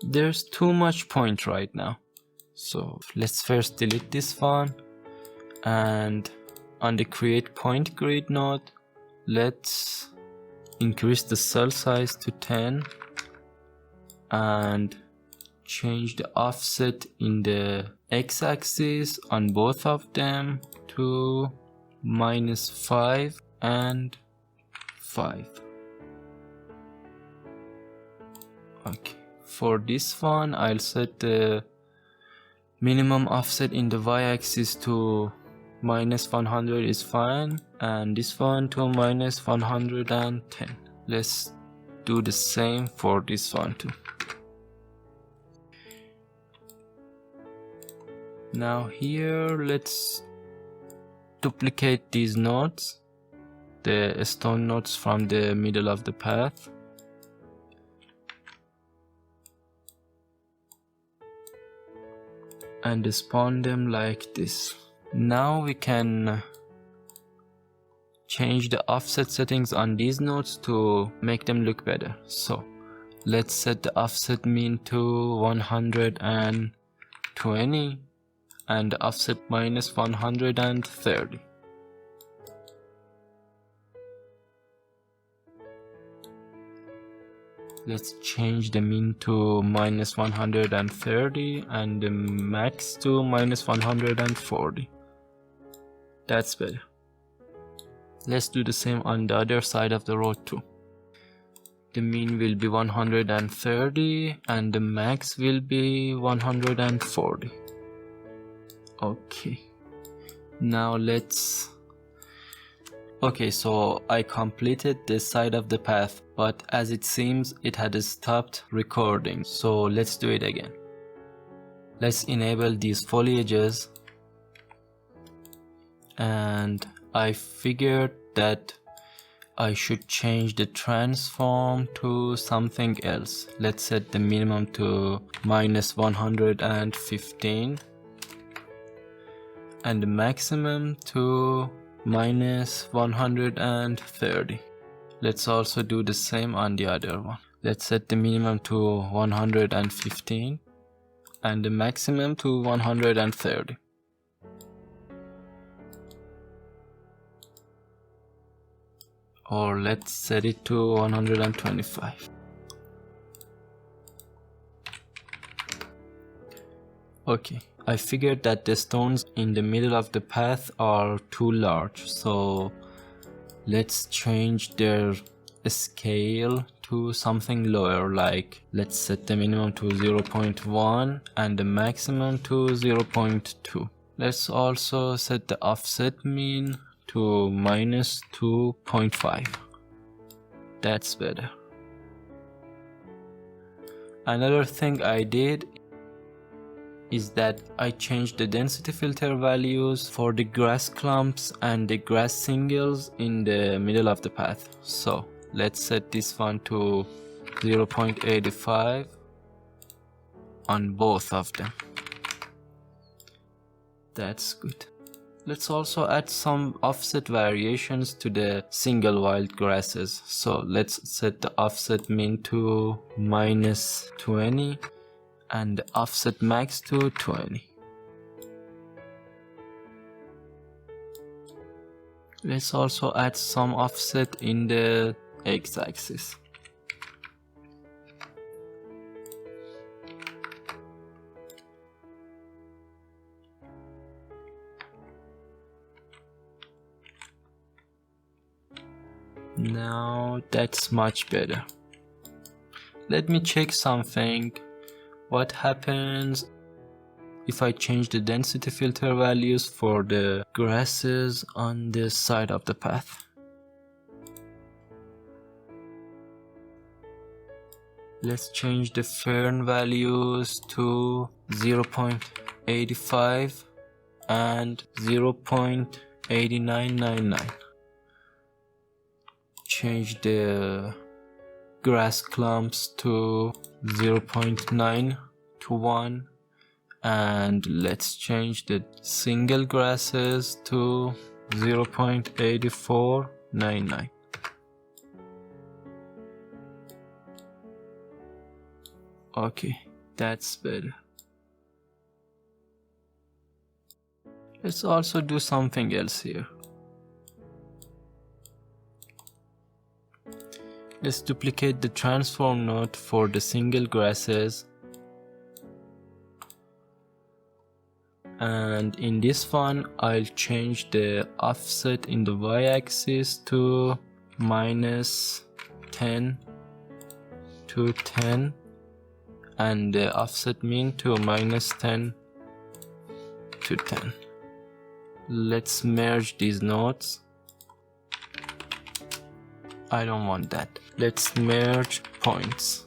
There's too much point right now, so let's first delete this one, and on the create point grid node, let's increase the cell size to 10 and change the offset in the x-axis on both of them to -5 and 5. Okay, for this one I'll set the minimum offset in the y-axis to -100 is fine, and this one to -110. Let's do the same for this one too. Now here let's duplicate these nodes, the stone nodes from the middle of the path. And spawn them like this. Now we can change the offset settings on these nodes to make them look better. So let's set the offset mean to 120 and the offset -130. Let's change the mean to -130 and the max to -140. That's better. Let's do the same on the other side of the road too. The mean will be 130 and the max will be 140. Okay. Now let's... Okay, so I completed this side of the path, but as it seems it had stopped recording, so let's do it again. Let's enable these foliages, and I figured that I should change the transform to something else. Let's set the minimum to -115 and the maximum to -130. Let's also do the same on the other one. Let's set the minimum to 115 and the maximum to 130. Or let's set it to 125. Okay, I figured that the stones in the middle of the path are too large, so let's change their scale to something lower, like let's set the minimum to 0.1 and the maximum to 0.2. Let's also set the offset mean to minus 2.5. That's better. Another thing I did is that I changed the density filter values for the grass clumps and the grass singles in the middle of the path. So let's set this one to 0.85 on both of them. That's good. Let's also add some offset variations to the single wild grasses. So let's set the offset min to minus 20 and the offset max to 20. Let's also add some offset in the x-axis. Now that's much better. Let me check something. What happens if I change the density filter values for the grasses on this side of the path? Let's change the fern values to 0.85 and 0.8999. Change the grass clumps to 0.9 to 1, and let's change the single grasses to 0.8499. Okay, that's better. Let's also do something else here. Let's duplicate the transform node for the single grasses, and in this one I'll change the offset in the y-axis to minus 10 to 10 and the offset mean to minus 10 to 10. Let's merge these nodes. I don't want that. Let's merge points.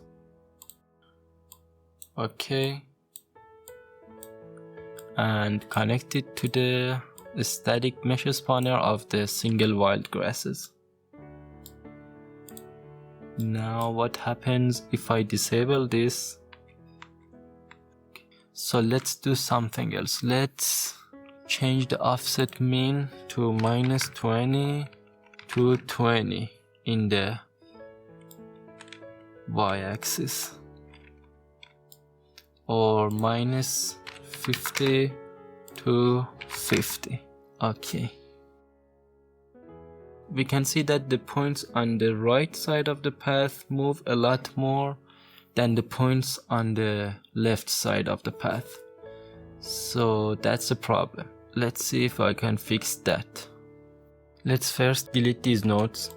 Okay. And connect it to the static mesh spawner of the single wild grasses. Now what happens if I disable this? So let's do something else. Let's change the offset mean to minus 20 to 20 in the y-axis, or minus 50 to 50. Okay. We can see that the points on the right side of the path move a lot more than the points on the left side of the path. So that's a problem. Let's see if I can fix that. Let's first delete these nodes.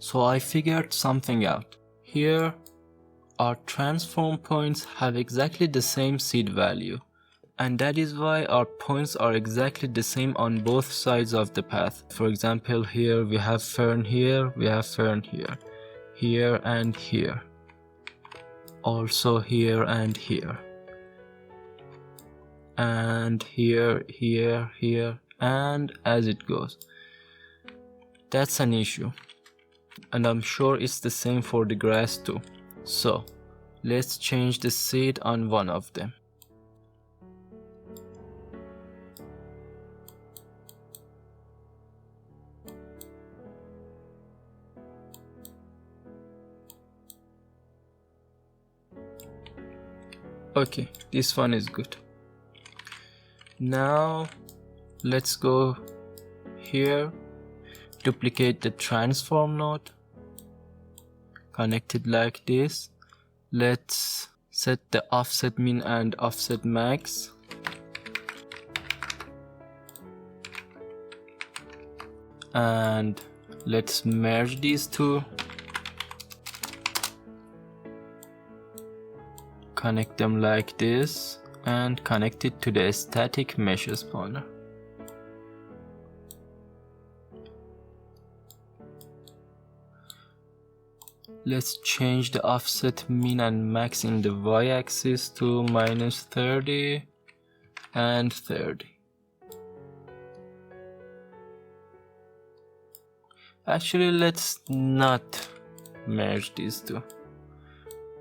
So I figured something out. Here, our transform points have exactly the same seed value, and that is why our points are exactly the same on both sides of the path. For example, here we have fern here, we have fern here, here and here, also here and here, and here, here, here, and as it goes. That's an issue. And I'm sure it's the same for the grass too. So let's change the seed on one of them. Okay, this one is good. Now let's go here, duplicate the transform node, connect it like this. Let's set the offset min and offset max and let's merge these two, connect them like this, and connect it to the static mesh spawner. Let's change the offset min and max in the y-axis to -30 and 30. Actually, let's not merge these two.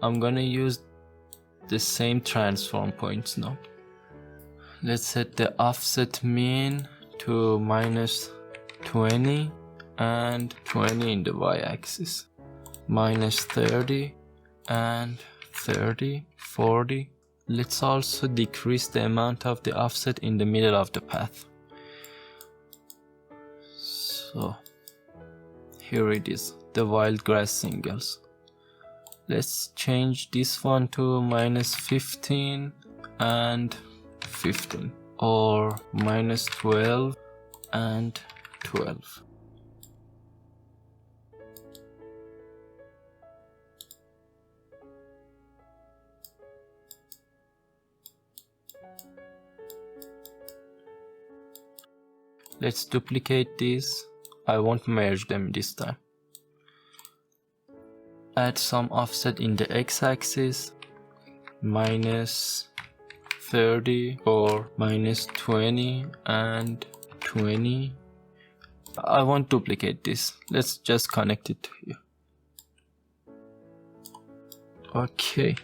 I'm gonna use the same transform points now. Let's set the offset min to -20 and 20 in the y-axis. -30 and 30, 40. Let's also decrease the amount of the offset in the middle of the path. So here it is, the wild grass singles. Let's change this one to -15 and 15, or -12 and 12. Let's duplicate these. I won't merge them this time. Add some offset in the x-axis, -30 or -20 and 20. I won't duplicate this. Let's just connect it to here. Okay.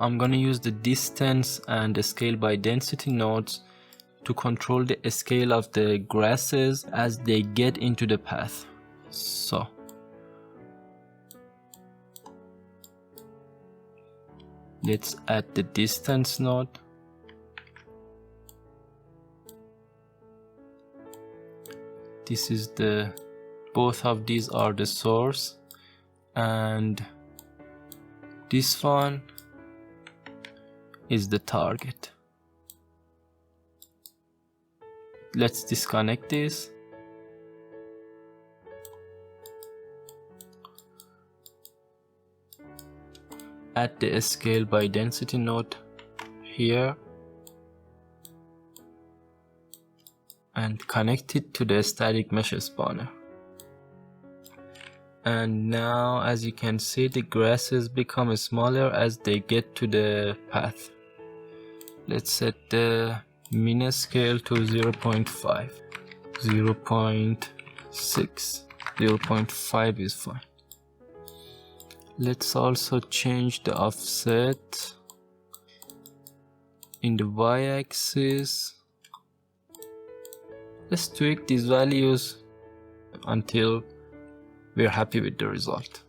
I'm gonna use the distance and the scale by density nodes to control the scale of the grasses as they get into the path. So let's add the distance node. This is both of these are the source, and this one is the target. Let's disconnect this. Add the scale by density node here and connect it to the static mesh spawner. And now, as you can see, the grasses become smaller as they get to the path. Let's set the min scale to 0.5, 0.6, 0.5 is fine. Let's also change the offset in the y-axis. Let's tweak these values until we're happy with the result.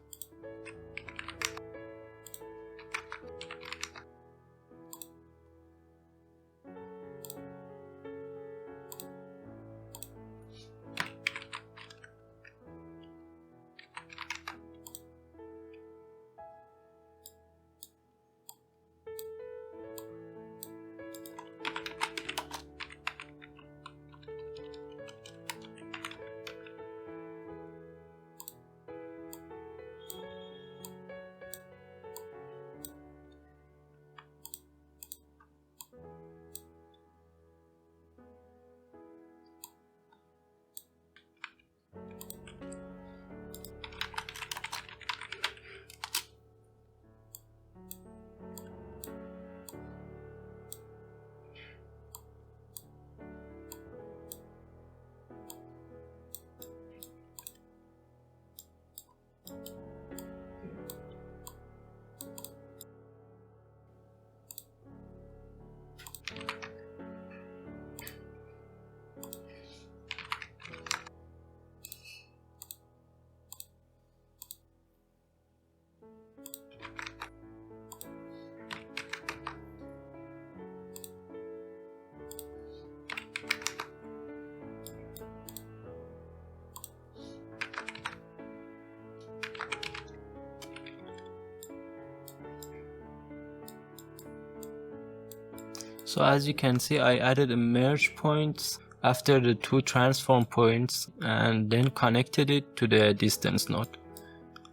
So as you can see, I added a merge points after the two transform points and then connected it to the distance node.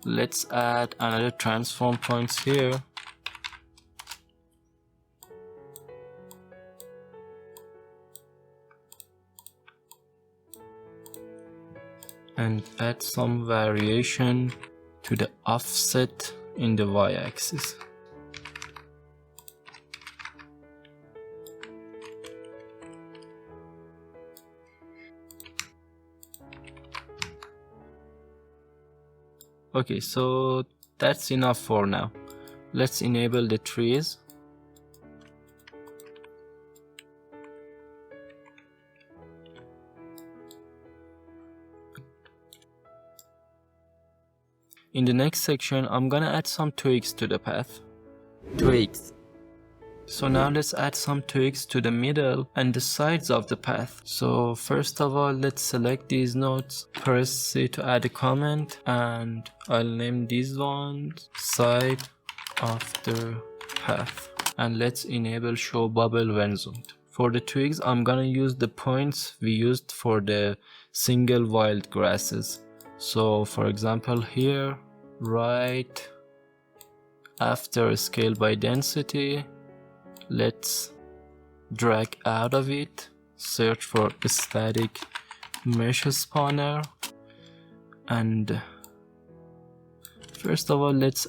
Let's add another transform points here. And add some variation to the offset in the y-axis. Okay, so that's enough for now. Let's enable the trees. In the next section, I'm gonna add some twigs to the path. Twigs. So now let's add some twigs to the middle and the sides of the path. So first of all, let's select these nodes, press C to add a comment, and I'll name these ones side of the path. And let's enable show bubble when zoomed. For the twigs, I'm gonna use the points we used for the single wild grasses. So for example here, right after scale by density, let's drag out of it, search for a static mesh spawner, and first of all let's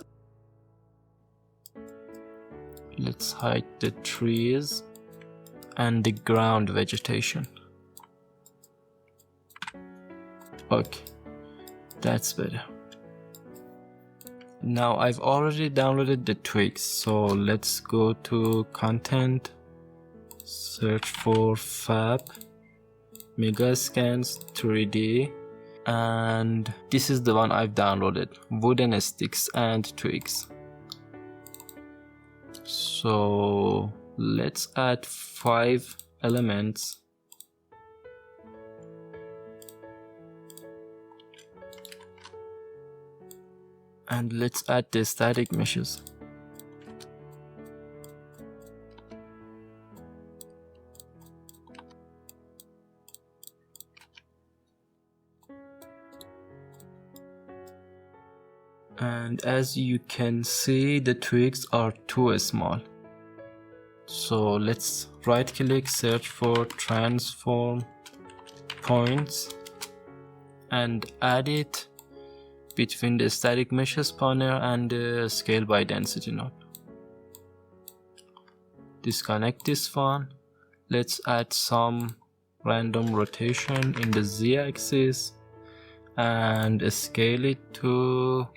hide the trees and the ground vegetation. Okay, that's better. Now I've already downloaded the twigs, so let's go to content, search for fab, Megascans 3D, and this is the one I've downloaded, wooden sticks and twigs. So let's add 5 elements. And let's add the static meshes. And as you can see, the twigs are too small. So let's right click, search for transform points and add it between the static mesh spawner and the scale by density node. Disconnect this one. Let's add some random rotation in the z-axis and scale it to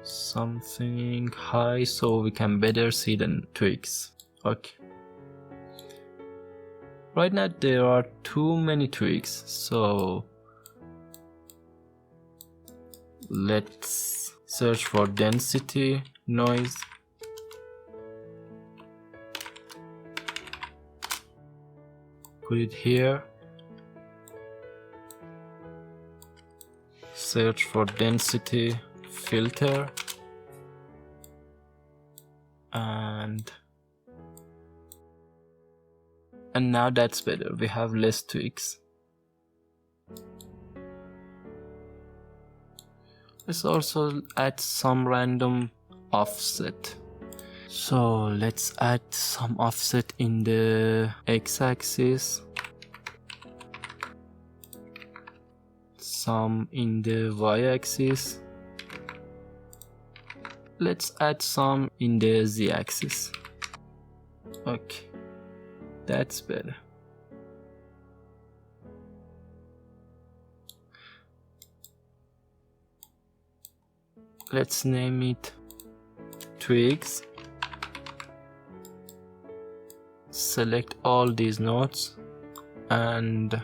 something high so we can better see the twigs. Okay. Right now there are too many twigs, so let's search for density, noise, put it here, search for density, filter, and now that's better, we have less twigs. Let's also add some random offset. So let's add some offset in the x-axis, some in the y-axis, let's add some in the z-axis. Okay, that's better. Let's name it twigs. Select all these nodes and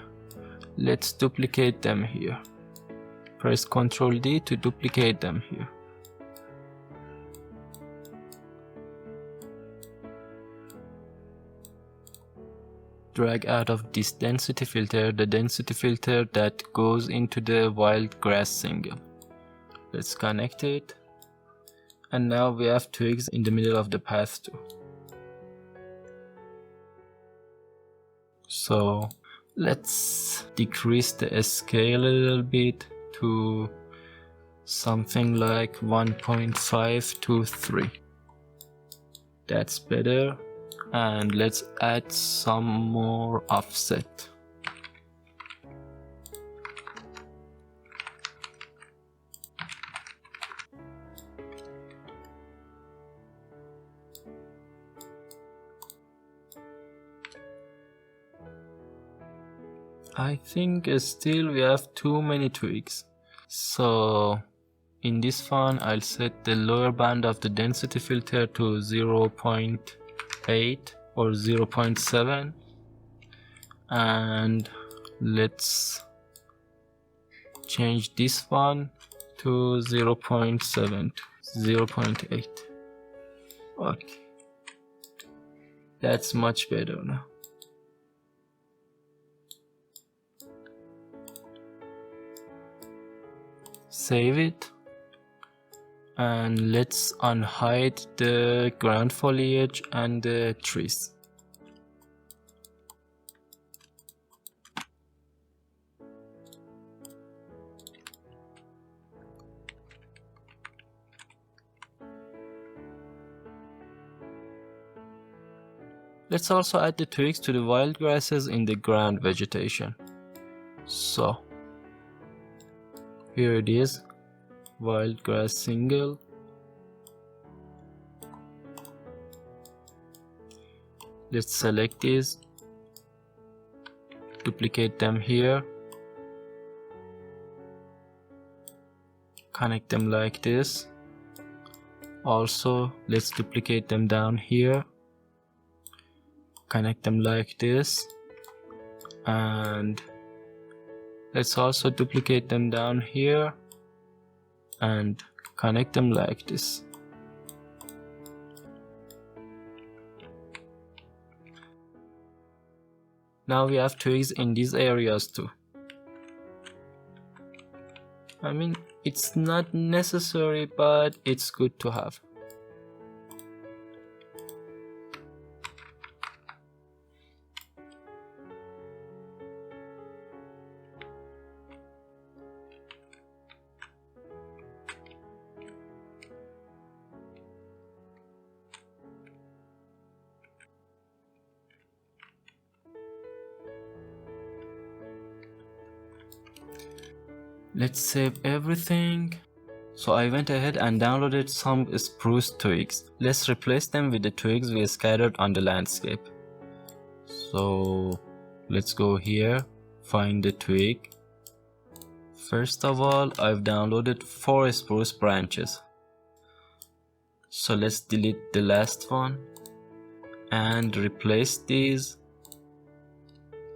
let's duplicate them here. Press Ctrl D to duplicate them here. Drag out of this density filter, the density filter that goes into the wild grass single. Let's connect it, and now we have twigs in the middle of the path too. So let's decrease the scale a little bit to something like 1.5 to 3. That's better. And let's add some more offset. I think still we have too many twigs. So in this one I'll set the lower band of the density filter to 0.8 or 0.7, and let's change this one to 0.7 to 0.8. Okay, that's much better now. Save it, and let's unhide the ground foliage and the trees. Let's also add the twigs to the wild grasses in the ground vegetation. So here it is, wild grass single. Let's select these, duplicate them here, connect them like this. Also, let's duplicate them down here, connect them like this, and let's also duplicate them down here and connect them like this. Now we have twigs in these areas too. I mean, it's not necessary, but it's good to have. Let's save everything. So I went ahead and downloaded some spruce twigs. Let's replace them with the twigs we scattered on the landscape. So let's go here, find the twig. First of all, I've downloaded 4 spruce branches. So let's delete the last one and replace these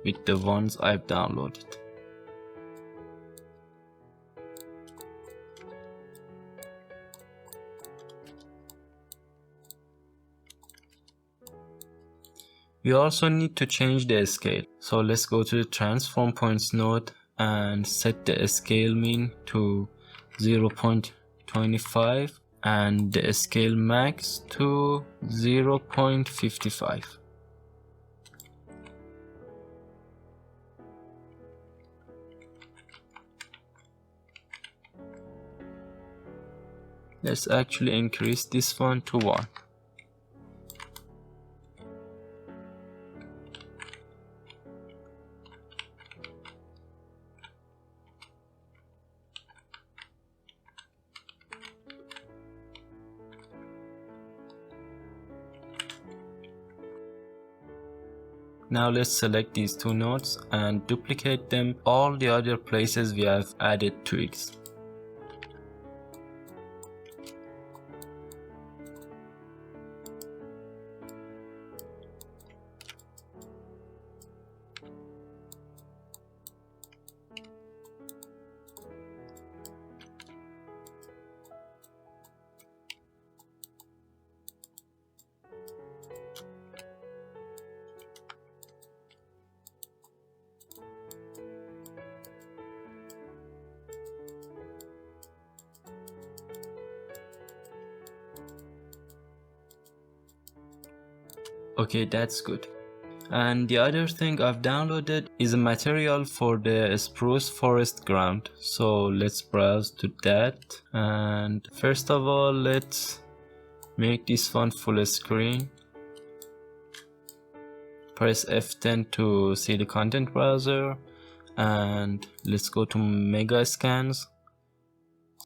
with the ones I've downloaded. We also need to change the scale. So let's go to the transform points node and set the scale mean to 0.25 and the scale max to 0.55. Let's actually increase this one to 1. Now let's select these 2 nodes and duplicate them all the other places we have added twigs. Okay, that's good. And the other thing I've downloaded is a material for the Spruce Forest ground. So let's browse to that. And first of all, let's make this one full screen. Press F10 to see the content browser. And let's go to Megascans,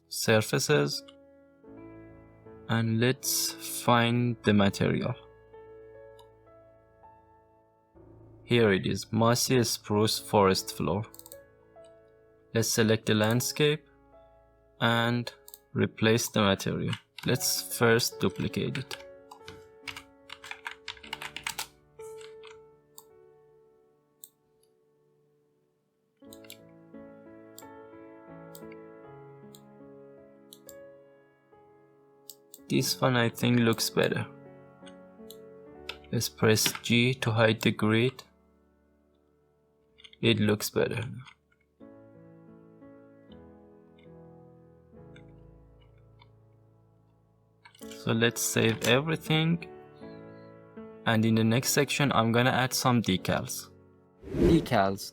surfaces. And let's find the material. Here it is, mossy spruce forest floor. Let's select the landscape and replace the material. Let's first duplicate it. This one I think looks better. Let's press G to hide the grid. It looks better. So let's save everything. And in the next section, I'm gonna add some decals. Decals.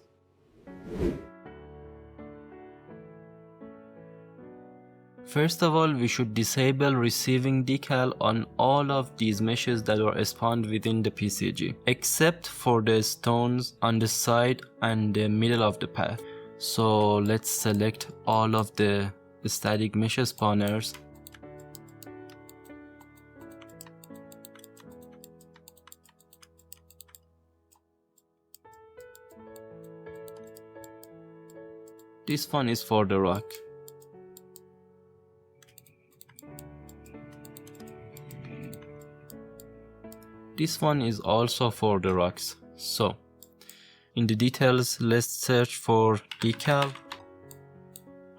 First of all, we should disable receiving decal on all of these meshes that are spawned within the PCG, except for the stones on the side and the middle of the path. So let's select all of the static mesh spawners. This one is for the rock. This one is also for the rocks. So in the details, let's search for decal.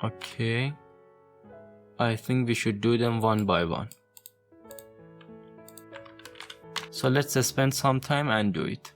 Okay, I think we should do them one by one. So let's spend some time and do it.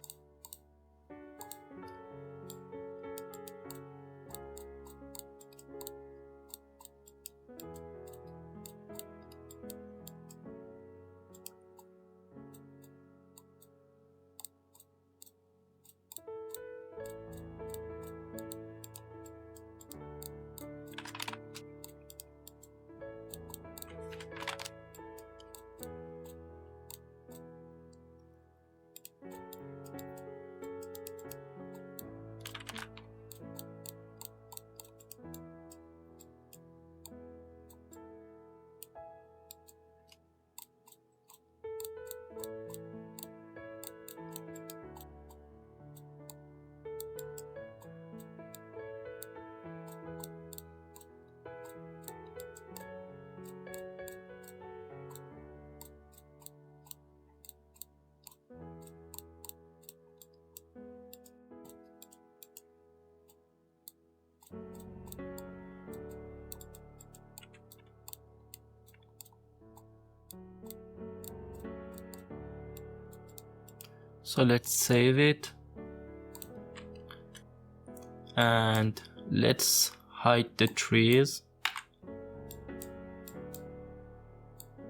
So let's save it and let's hide the trees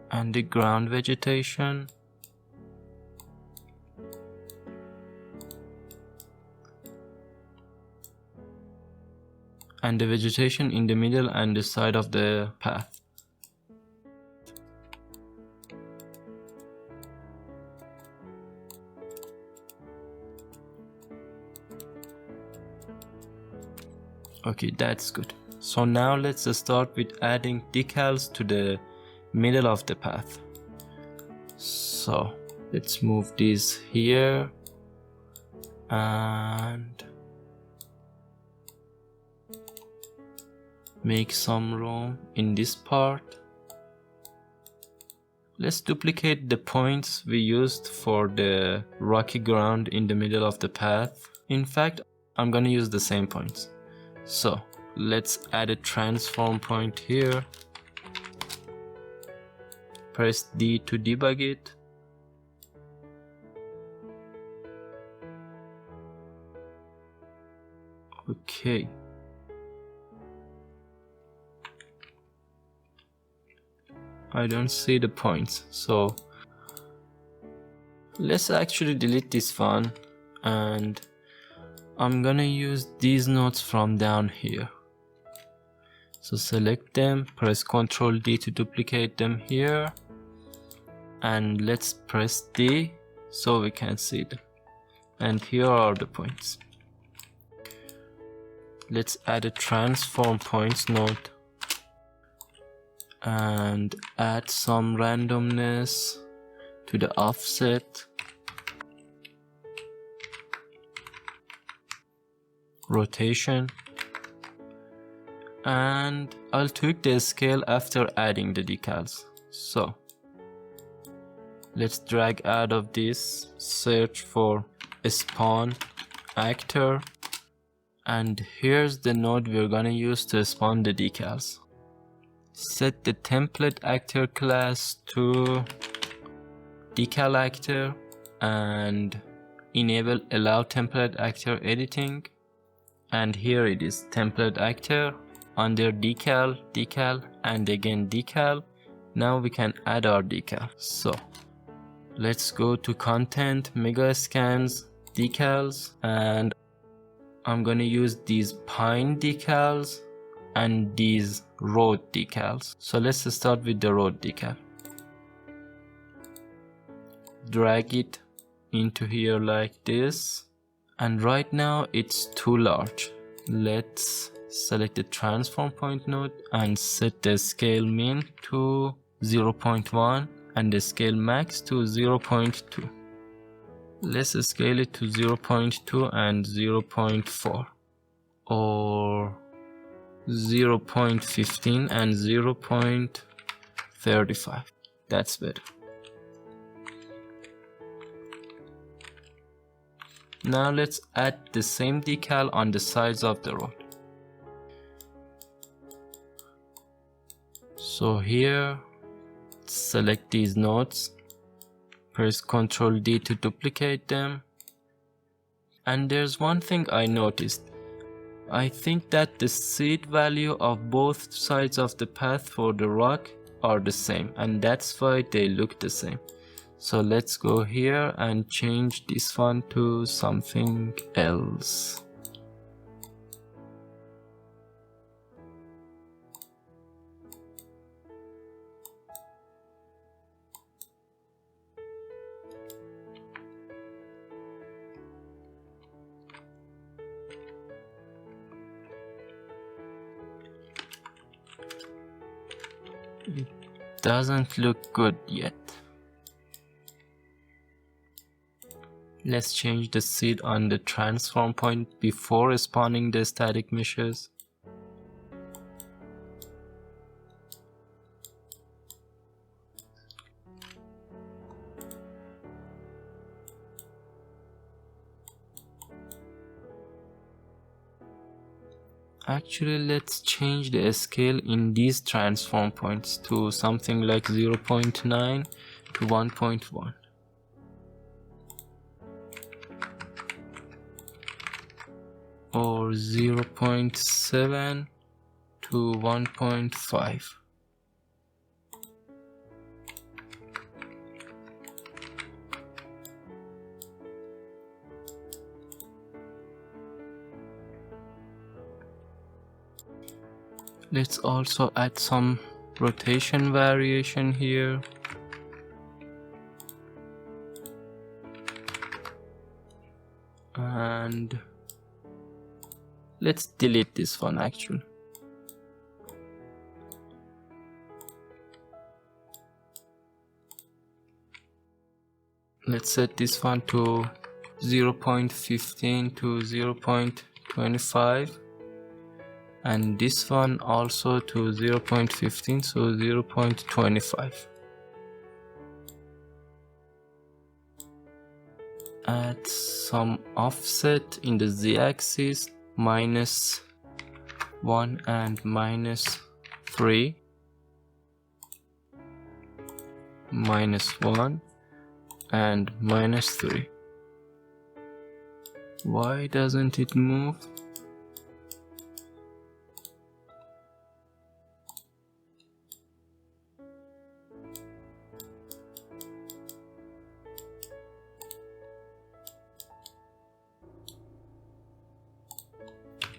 and the ground vegetation. And the vegetation in the middle and the side of the path. Okay, that's good. So now let's start with adding decals to the middle of the path. So let's move this here and make some room in this part. Let's duplicate the points we used for the rocky ground in the middle of the path. In fact, I'm gonna use the same points. So let's add a transform point here. Press D to debug it. Okay. I don't see the points, so let's actually delete this one and I'm gonna use these nodes from down here. So select them, press Ctrl D to duplicate them here, and let's press D so we can see them. And here are the points. Let's add a transform points node and add some randomness to the offset, rotation, and I'll tweak the scale after adding the decals. So let's drag out of this, search for a spawn actor, and here's the node we're gonna use to spawn the decals. Set the template actor class to decal actor and enable allow template actor editing, and here it is, template actor, under decal, decal, and again decal. Now we can add our decal. So let's go to content, Megascans, decals, and I'm gonna use these pine decals and these road decals. So let's start with the road decal. Drag it into here like this, and right now it's too large. Let's select the transform point node and set the scale min to 0.1 and the scale max to 0.2. Let's scale it to 0.2 and 0.4, or 0.15 and 0.35. That's better. Now let's add the same decal on the sides of the road. So here, select these nodes, press Ctrl D to duplicate them. And there's one thing I noticed. I think that the seed value of both sides of the path for the rock are the same, and that's why they look the same. So let's go here and change this one to something else. It doesn't look good yet. Let's change the seed on the transform point before spawning the static meshes. Actually, let's change the scale in these transform points to something like 0.9 to 1.1. Or 0.7 to 1.5. Let's also add some rotation variation here. And let's delete this one actually. Let's set this one to 0.15 to 0.25. And this one also to 0.15, so 0.25. Add some offset in the z-axis, -1 and -3. -1 and -3. Why doesn't it move?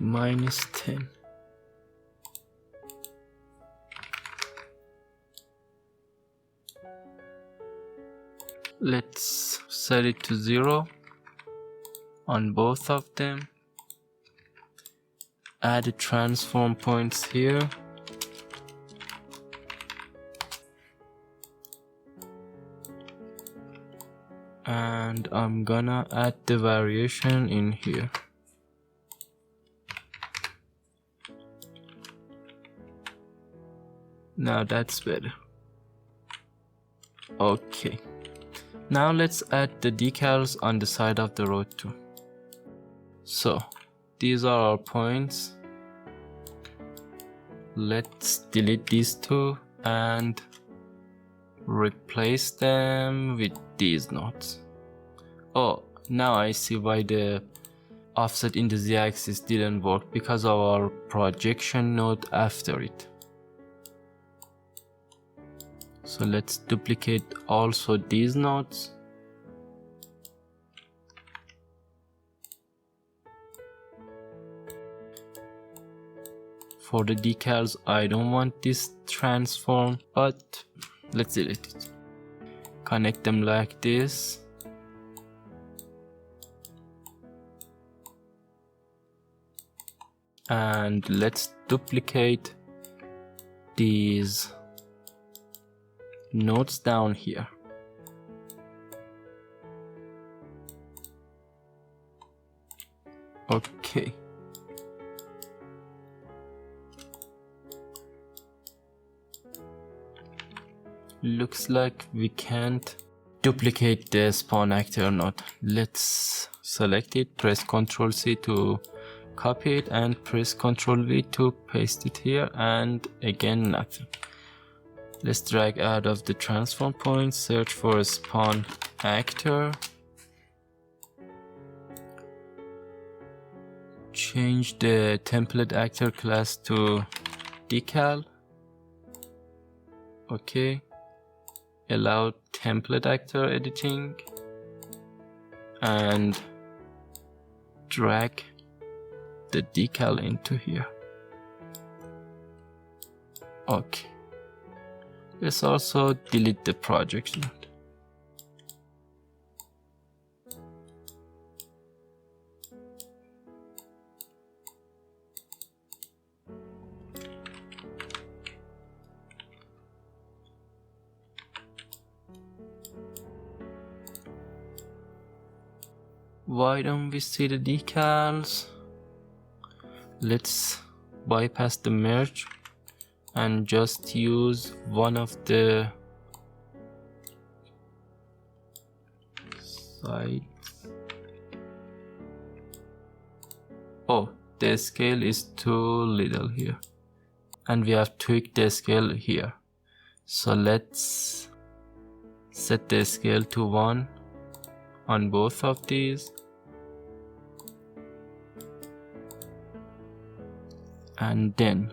-10. Let's set it to 0 on both of them. Add the transform points here. And I'm gonna add the variation in here. Now that's better. Okay. Now let's add the decals on the side of the road too. So these are our points. Let's delete these two and replace them with these nodes. Oh, now I see why the offset in the z-axis didn't work, because of our projection node after it. So let's duplicate also these nodes. For the decals, I don't want this transform, but let's delete it. Connect them like this. And let's duplicate these nodes down here. Okay. Looks like we can't duplicate the spawn actor node. Let's select it, press Ctrl C to copy it, and press Ctrl V to paste it here, and again nothing. Let's drag out of the transform point, search for a spawn actor, change the template actor class to decal. Okay. Allow template actor editing and drag the decal into here. Okay. Let's also delete the project node. Why don't we see the decals? Let's bypass the merge and just use one of the sides. Oh, the scale is too little here, and we have tweaked the scale here. So let's set the scale to 1 on both of these, and then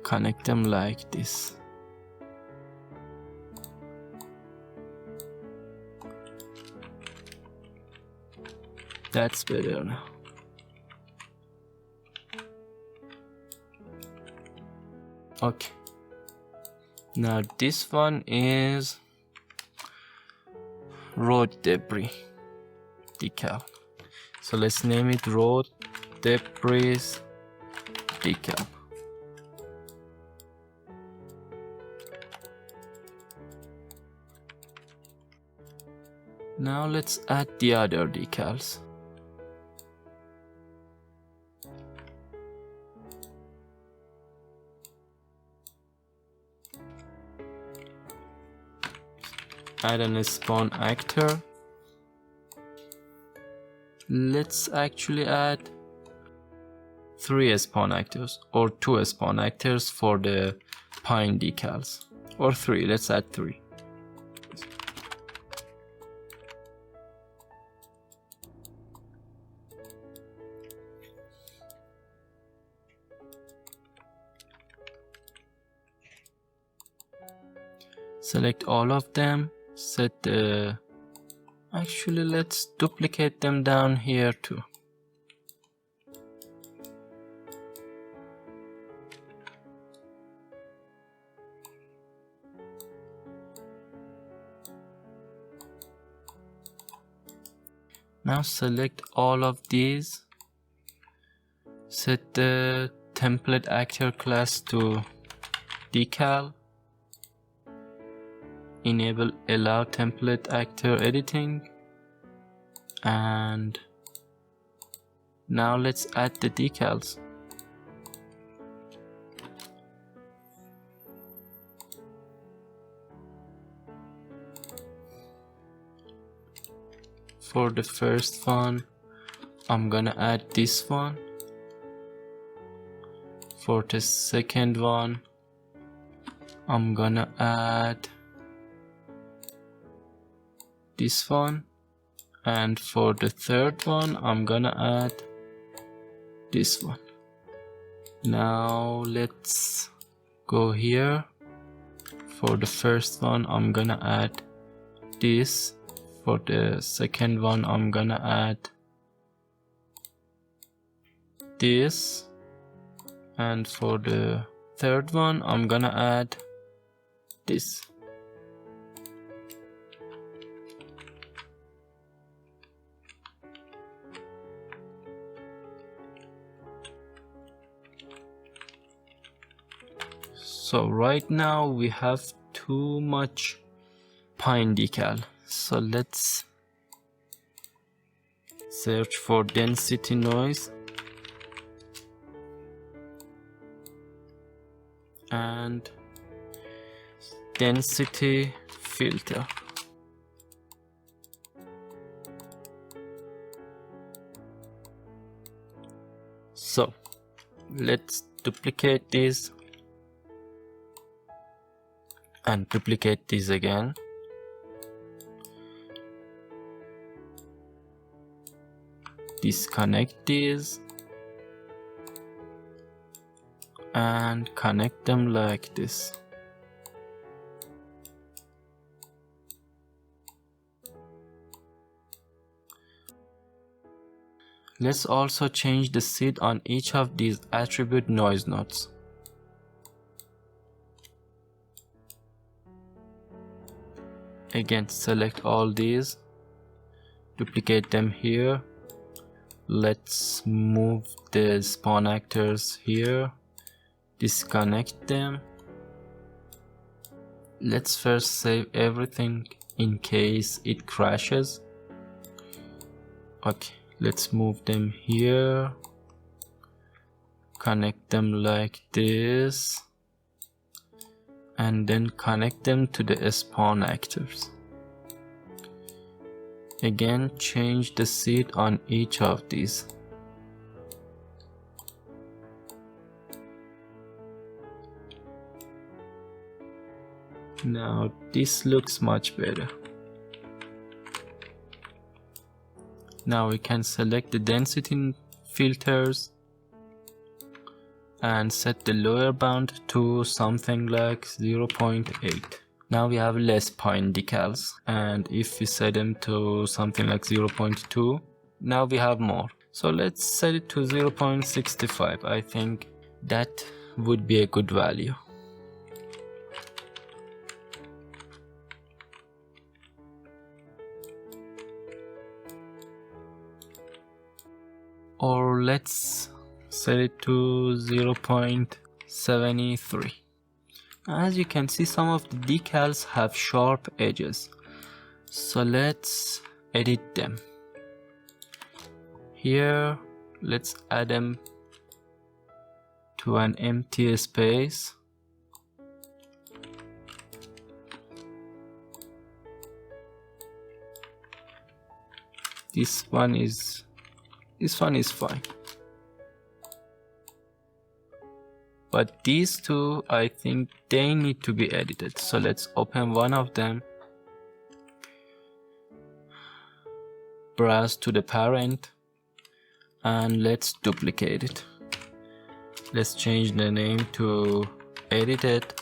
connect them like this. That's better now. Okay. Now this one is road debris decal. So let's name it road debris decal. Now let's add the other decals. Add a spawn actor. Let's actually add 3 spawn actors or 2 spawn actors for the pine decals, or 3. Let's add 3. Select all of them, set the, actually let's duplicate them down here too. Now select all of these, set the template actor class to decal, enable allow template actor editing, and now let's add the decals. For the first one, I'm gonna add this one. For the second one, I'm gonna add this one. And for the third one, I'm gonna add this one. Now let's go here. For the first one, I'm gonna add this. For the second one, I'm gonna add this, and for the third one, I'm gonna add this. So right now we have too much pine decal. So let's search for density noise and density filter. So let's duplicate this and duplicate this again. Disconnect these and connect them like this. Let's also change the seed on each of these attribute noise nodes. Again, select all these, duplicate them here. Let's move the spawn actors here, disconnect them. Let's first save everything in case it crashes. Okay, let's move them here, connect them like this, and then connect them to the spawn actors. Again, change the seed on each of these. Now this looks much better. Now we can select the density filters and set the lower bound to something like 0.8. Now we have less pine decals, and if we set them to something like 0.2, now we have more. So let's set it to 0.65. I think that would be a good value. Or let's set it to 0.73. As you can see, some of the decals have sharp edges, so let's edit them. Here, let's add them to an empty space. This one is fine. But these two, I think they need to be edited. So let's open one of them, browse to the parent, and let's duplicate it. Let's change the name to edited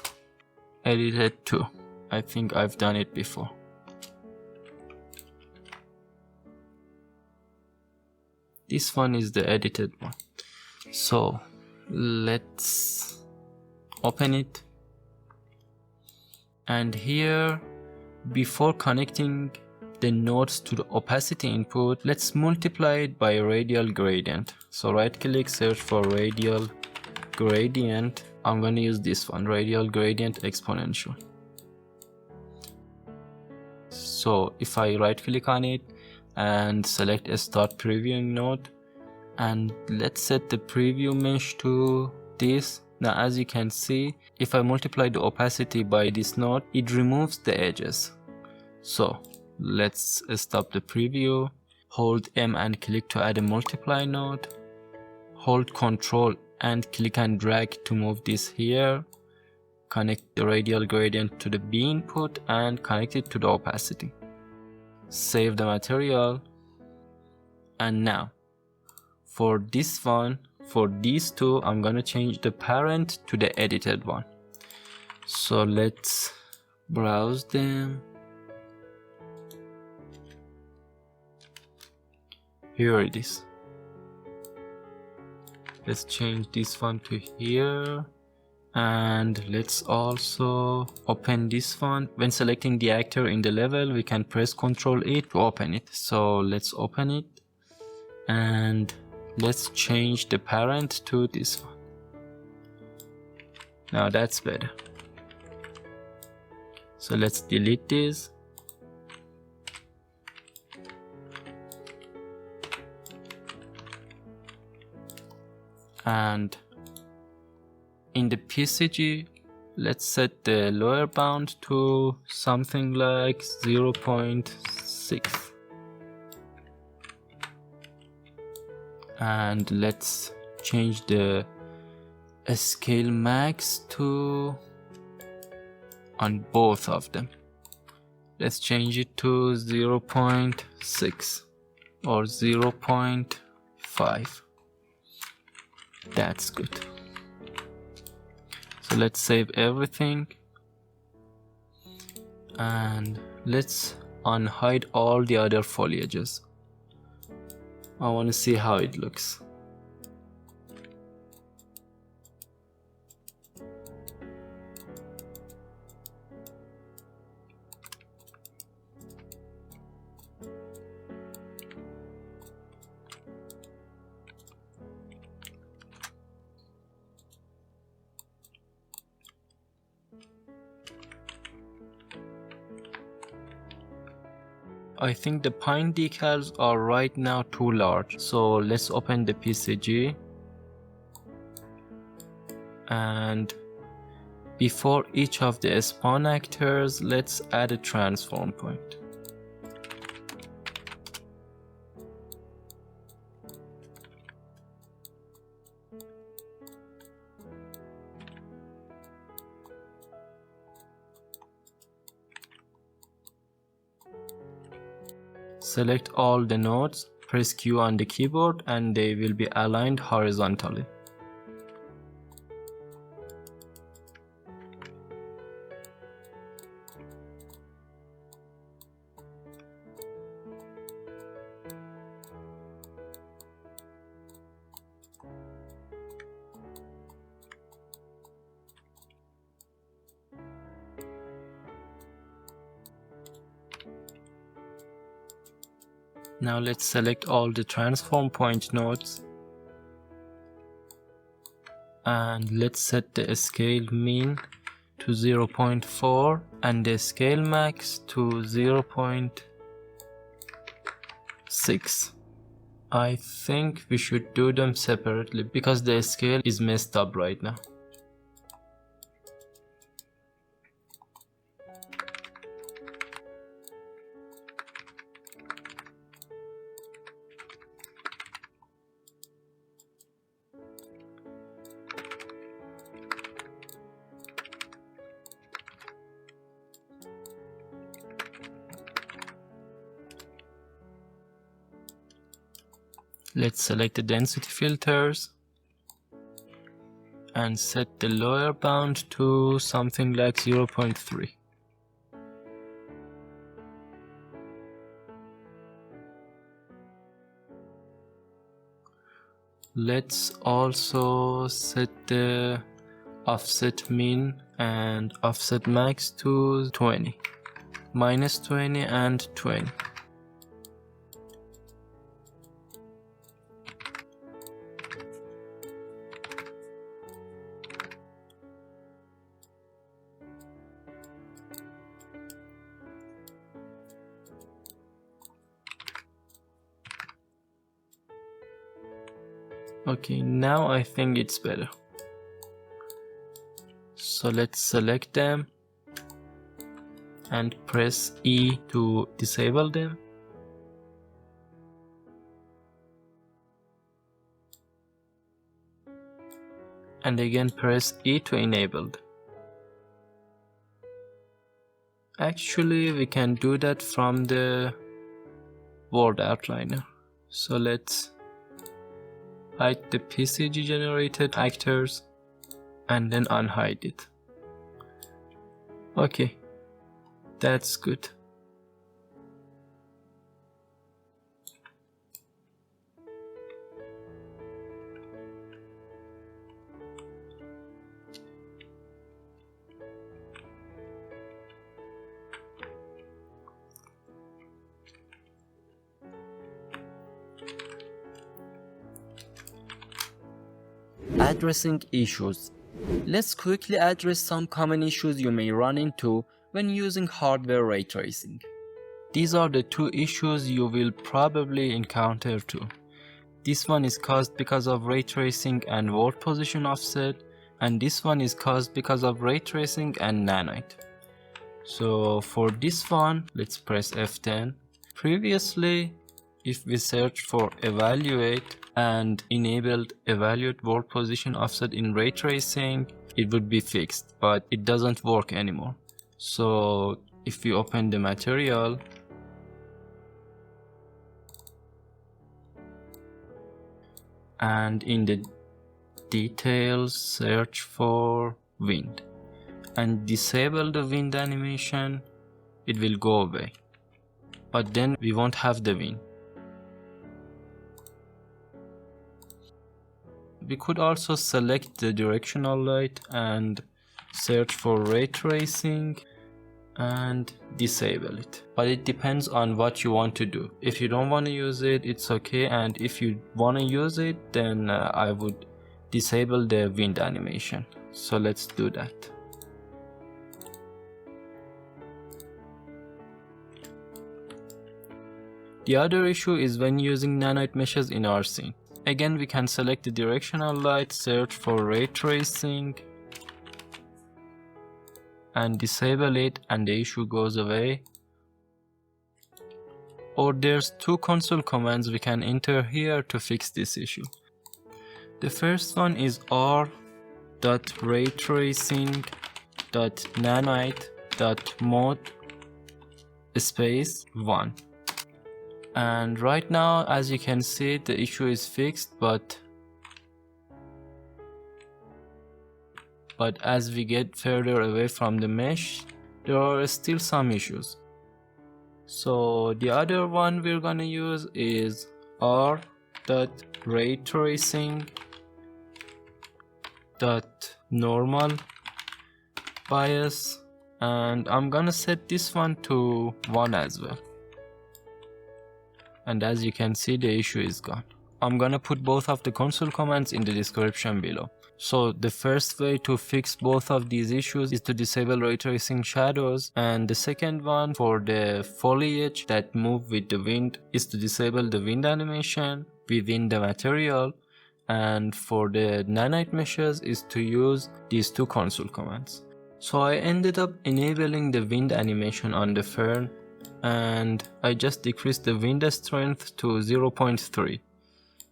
2. I think I've done it before. This one is the edited one. So let's open it, and here, before connecting the nodes to the opacity input, let's multiply it by radial gradient. So right click, search for radial gradient. I'm going to use this one, radial gradient exponential. So if I right click on it and select a start previewing node, and let's set the preview mesh to this. Now as you can see, if I multiply the opacity by this node, it removes the edges. So let's stop the preview, hold M and click to add a multiply node, hold Ctrl and click and drag to move this here, connect the radial gradient to the B input and connect it to the opacity. Save the material, and now for this one, for these two, I'm gonna change the parent to the edited one. So let's browse them. Here it is. Let's change this one to here, and let's also open this one. When selecting the actor in the level, we can press Ctrl A to open it. So let's open it, and let's change the parent to this one. Now that's better. So let's delete this. And in the PCG, let's set the lower bound to something like 0.6. And let's change the scale max to, on both of them, let's change it to 0.6 or 0.5. That's good. So let's save everything, and let's unhide all the other foliages. I want to see how it looks. I think the pine decals are right now too large, so let's open the PCG, and before each of the spawn actors, let's add a transform point. Select all the nodes, press Q on the keyboard, and they will be aligned horizontally. Now let's select all the transform point nodes, and let's set the scale mean to 0.4 and the scale max to 0.6. I think we should do them separately because the scale is messed up right now. Let's select the density filters and set the lower bound to something like 0.3. Let's also set the offset min and offset max to 20, -20 and 20. Okay, now I think it's better. So let's select them and press E to disable them. And again press E to enable them. Actually, we can do that from the word outliner. So let's hide the PCG generated actors and then unhide it. Okay, that's good. Addressing issues. Let's quickly address some common issues you may run into when using hardware ray tracing. These are the two issues you will probably encounter too. This one is caused because of ray tracing and world position offset, and this one is caused because of ray tracing and nanite. So for this one, let's press F10. Previously, if we search for evaluate and enabled evaluate world position offset in ray tracing, it would be fixed, but it doesn't work anymore. So if we open the material and in the details search for wind and disable the wind animation, it will go away, but then we won't have the wind. We could also select the directional light and search for ray tracing and disable it, but it depends on what you want to do. If you don't want to use it, it's okay, and if you want to use it, then I would disable the wind animation. So let's do that. The other issue is when using nanite meshes in our scene. Again, we can select the directional light, search for ray tracing and disable it, and the issue goes away. Or there's two console commands we can enter here to fix this issue. The first one is r.raytracing.nanite.mode space 1. And right now, as you can see, the issue is fixed, but as we get further away from the mesh, there are still some issues. So the other one we're gonna use is r.raytracing.normalbias, and I'm gonna set this one to 1 as well. And as you can see, the issue is gone. I'm gonna put both of the console commands in the description below. So the first way to fix both of these issues is to disable ray tracing shadows, and the second one for the foliage that move with the wind is to disable the wind animation within the material, and for the nanite meshes is to use these two console commands. So I ended up enabling the wind animation on the fern, and I just decreased the wind strength to 0.3.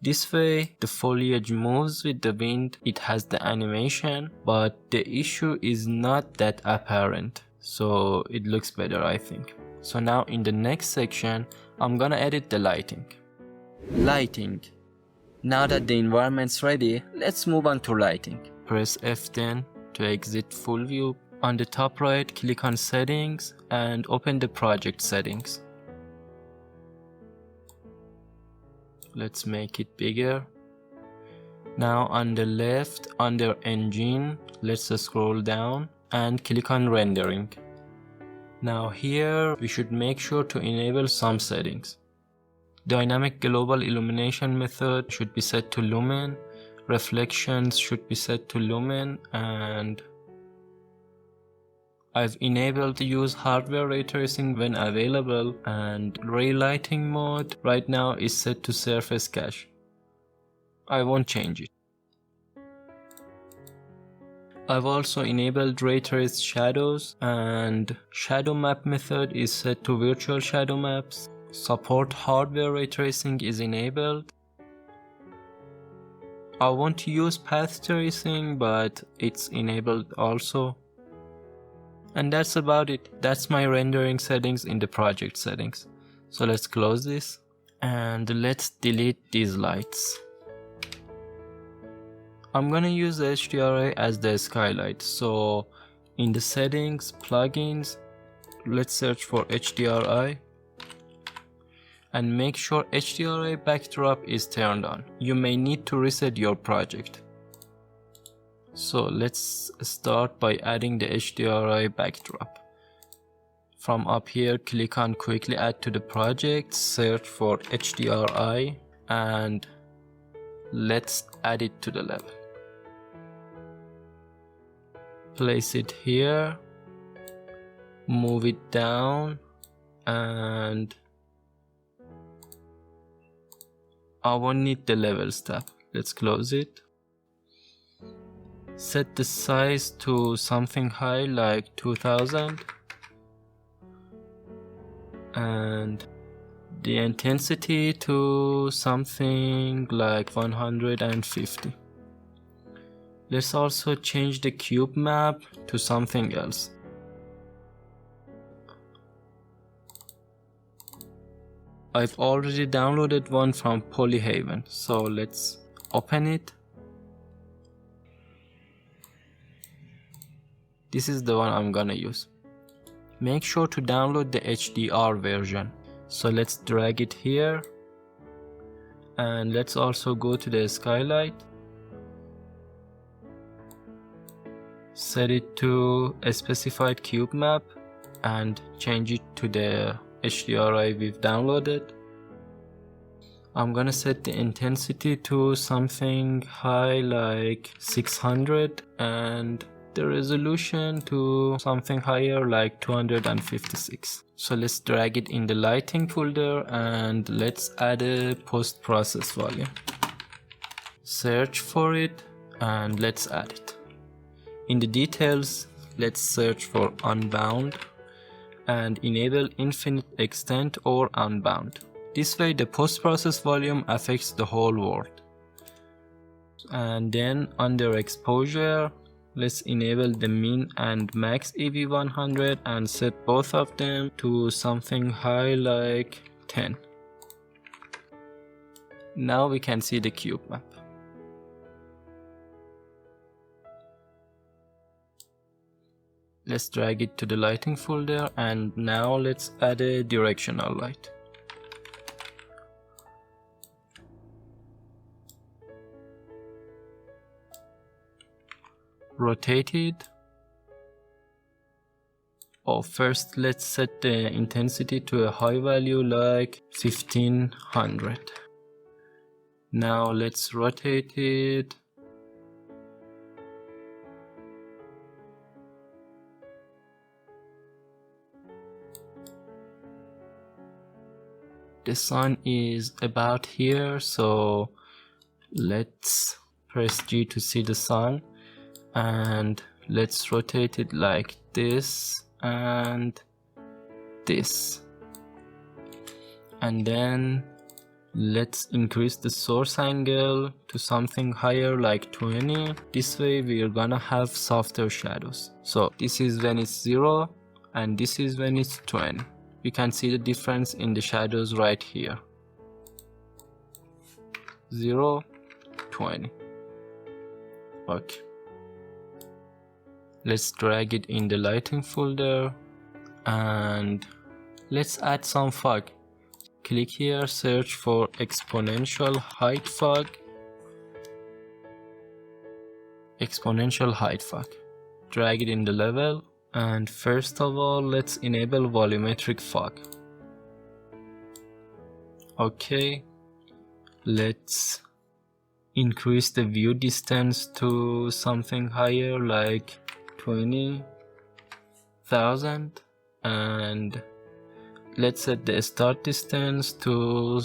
This way the foliage moves with the wind, it has the animation, but the issue is not that apparent, so it looks better, I think. So now in the next section, I'm gonna edit the lighting. Lighting. Now that the environment's ready, let's move on to lighting. Press F10 to exit full view. On the top right, click on settings and open the project settings. Let's make it bigger. Now on the left, under engine, let's scroll down and click on rendering. Now here we should make sure to enable some settings. Dynamic global illumination method should be set to lumen, reflections should be set to lumen, and I've enabled use hardware ray tracing when available, and ray lighting mode right now is set to surface cache. I won't change it. I've also enabled ray trace shadows, and shadow map method is set to virtual shadow maps. Support hardware ray tracing is enabled. I want to use path tracing, but it's enabled also. And that's about it. That's my rendering settings in the project settings. So let's close this and let's delete these lights. I'm gonna use HDRI as the skylight. So in the settings, plugins, let's search for HDRI and make sure HDRI backdrop is turned on. You may need to reset your project. So let's start by adding the HDRI backdrop. From up here, click on quickly add to the project, search for HDRI and let's add it to the level. Place it here, move it down, and I won't need the levels tab. Let's close it. Set the size to something high like 2000 and the intensity to something like 150. Let's also change the cube map to something else. I've already downloaded one from Polyhaven, so let's open it. This is the one I'm gonna use. Make sure to download the HDR version. So let's drag it here and let's also go to the skylight. Set it to a specified cube map and change it to the HDRI we've downloaded. I'm gonna set the intensity to something high like 600 and the resolution to something higher like 256. So let's drag it in the lighting folder and let's add a post-process volume. Search for it and let's add it. In the details, let's search for unbound and enable infinite extent or unbound. This way the post-process volume affects the whole world. And then under exposure, let's enable the min and max EV100 and set both of them to something high like 10. Now we can see the cube map. Let's drag it to the lighting folder and now let's add a directional light. Rotate it. Oh, first let's set the intensity to a high value like 1500. Now let's rotate it. The sun is about here, so let's press G to see the sun and let's rotate it like this and this, and then let's increase the source angle to something higher like 20. This way we are gonna have softer shadows. So this is when it's 0 and this is when it's 20. You can see the difference in the shadows right here. 0, 20. Okay. Let's drag it in the lighting folder and let's add some fog. Click here, search for exponential height fog. Exponential height fog. Drag it in the level. And first of all, let's enable volumetric fog. Okay, let's increase the view distance to something higher like 20,000 and let's set the start distance to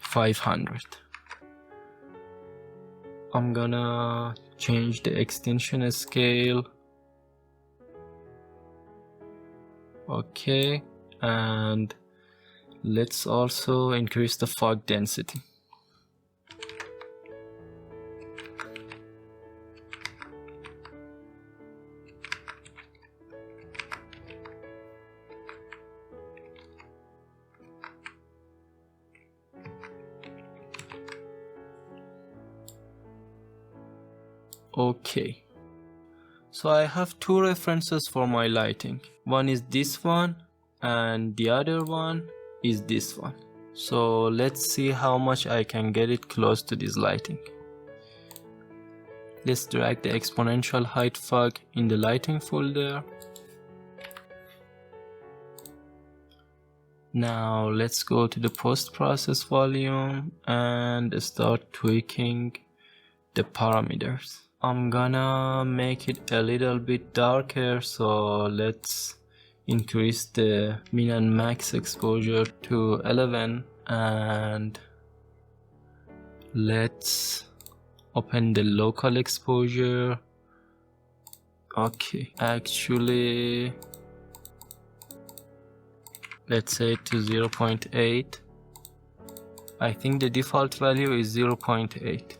500. I'm gonna change the extinction scale. Okay, and let's also increase the fog density. Okay, so I have two references for my lighting. One is this one and the other one is this one. So let's see how much I can get it close to this lighting. Let's drag the exponential height fog in the lighting folder. Now let's go to the post-process volume and start tweaking the parameters. I'm gonna make it a little bit darker, so let's increase the min and max exposure to 11 and let's open the local exposure. Okay, actually let's say to 0.8. I think the default value is 0.8.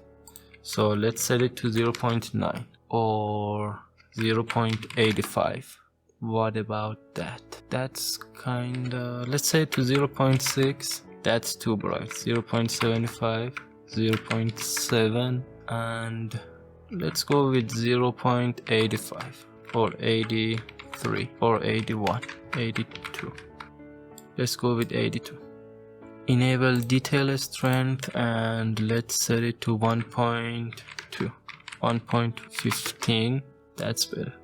So let's set it to 0.9 or 0.85. What about that? That's kinda, let's say to 0.6. That's too bright. 0.75, 0.7, and let's go with 0.85 or 83 or 81, 82. Let's go with 82. Enable detail strength and let's set it to 1.2, 1.15. That's better.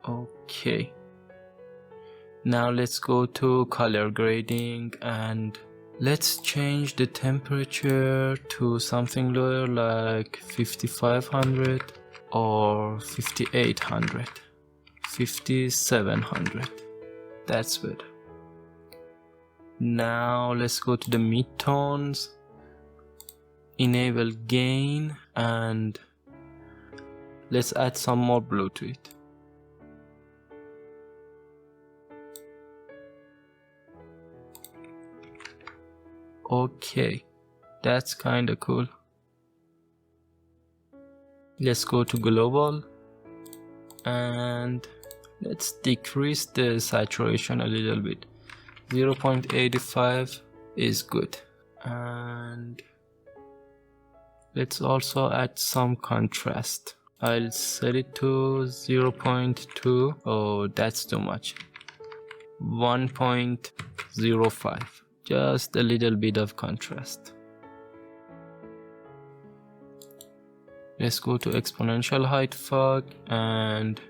Okay. Now let's go to color grading and let's change the temperature to something lower like 5500 or 5800. 5700. That's good. Now let's go to the midtones, enable gain, and let's add some more blue to it. Okay, that's kinda cool. Let's go to global and let's decrease the saturation a little bit. 0.85 is good. And let's also add some contrast. I'll set it to 0.2. Oh, that's too much. 1.05. Just a little bit of contrast. Let's go to exponential height fog and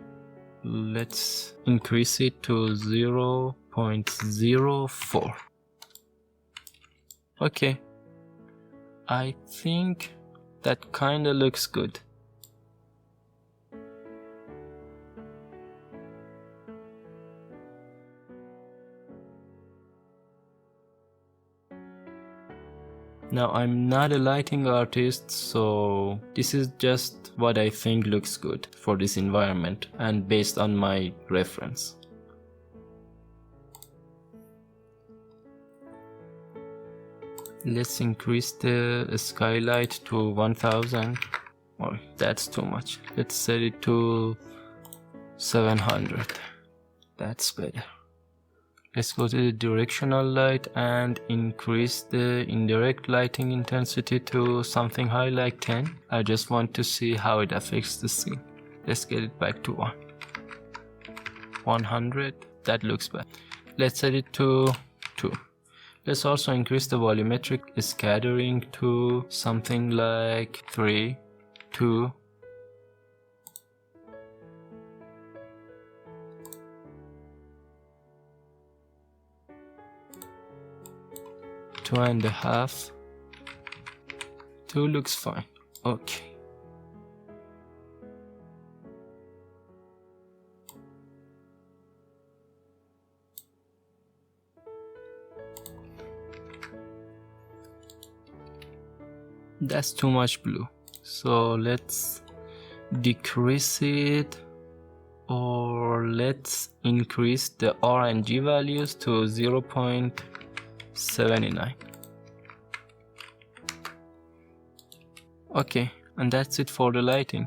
let's increase it to 0.04. Okay, I think that kinda looks good. Now I'm not a lighting artist, so this is just what I think looks good for this environment and based on my reference. Let's increase the skylight to 1000. Oh, that's too much. Let's set it to 700. That's better. Let's go to the directional light and increase the indirect lighting intensity to something high like 10. I just want to see how it affects the scene. Let's get it back to 100. That looks bad. Let's set it to 2. Let's also increase the volumetric scattering to something like 3, 2. 2.5. 2 looks fine. Okay. That's too much blue. So let's decrease it, or let's increase the R and G values to 0.79. Okay, and that's it for the lighting.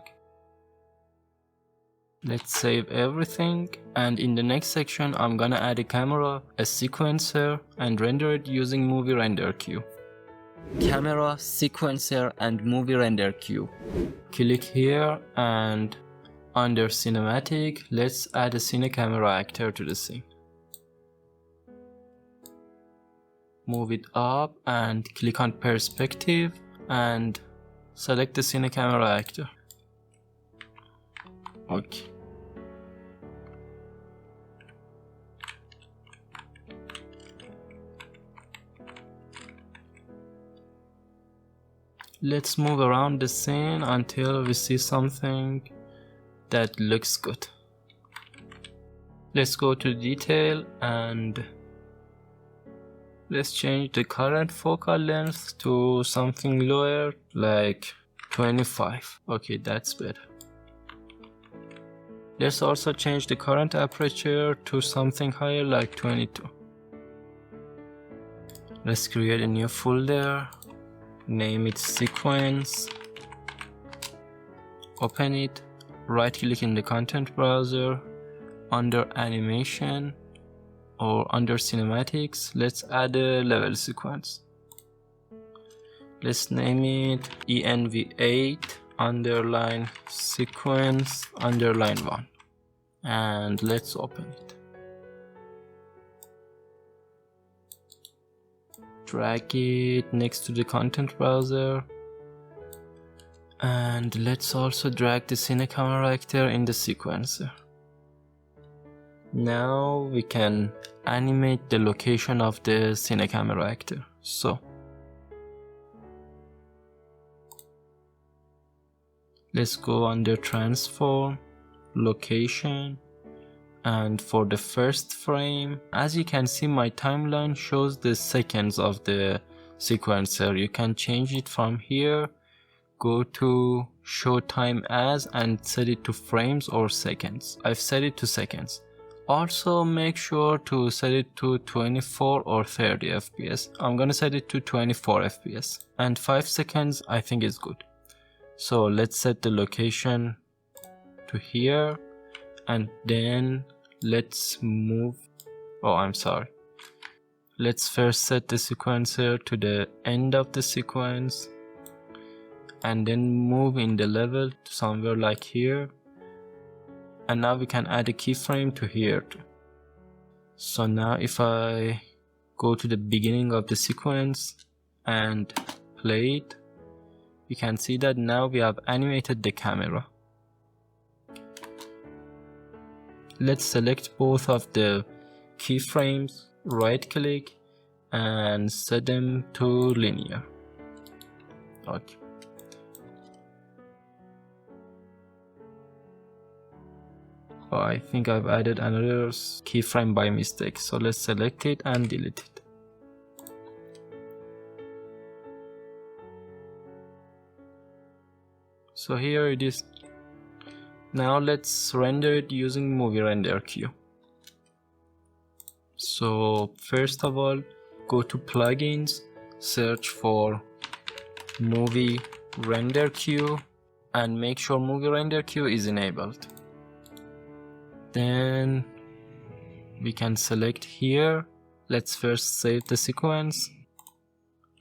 Let's save everything, and in the next section I'm gonna add a camera, a sequencer, and render it using movie render queue. Camera, sequencer, and movie render queue. Click here, and under cinematic, let's add a cine camera actor to the scene. Move it up and click on perspective and select the cine camera actor. Okay. Let's move around the scene until we see something that looks good. Let's go to detail and let's change the current focal length to something lower, like 25. Okay, that's better. Let's also change the current aperture to something higher, like 22. Let's create a new folder, name it sequence, open it, right click in the content browser, under animation or under cinematics, let's add a level sequence. Let's name it env8 underline sequence underline 1, and let's open it. Drag it next to the content browser, and let's also drag the cine camera actor in the sequencer. Now we can animate the location of the cine camera actor. So let's go under transform, location, and for the first frame, as you can see, my timeline shows the seconds of the sequencer. You can change it from here, go to show time as, and set it to frames or seconds. I've set it to seconds. Also make sure to set it to 24 or 30 FPS. I'm gonna set it to 24 FPS, and 5 seconds I think is good. So let's set the location to here, and then let's move, let's first set the sequencer to the end of the sequence, and then move in the level to somewhere like here. And now we can add a keyframe to here too. So now if I go to the beginning of the sequence and play it, you can see that now we have animated the camera. Let's select both of the keyframes, right click, and set them to linear. Okay. Oh, I think I've added another keyframe by mistake, so let's select it and delete it. So here it is. Now let's render it using movie render queue. So first of all, go to plugins, search for movie render queue, and make sure movie render queue is enabled. Then we can select here. Let's first save the sequence.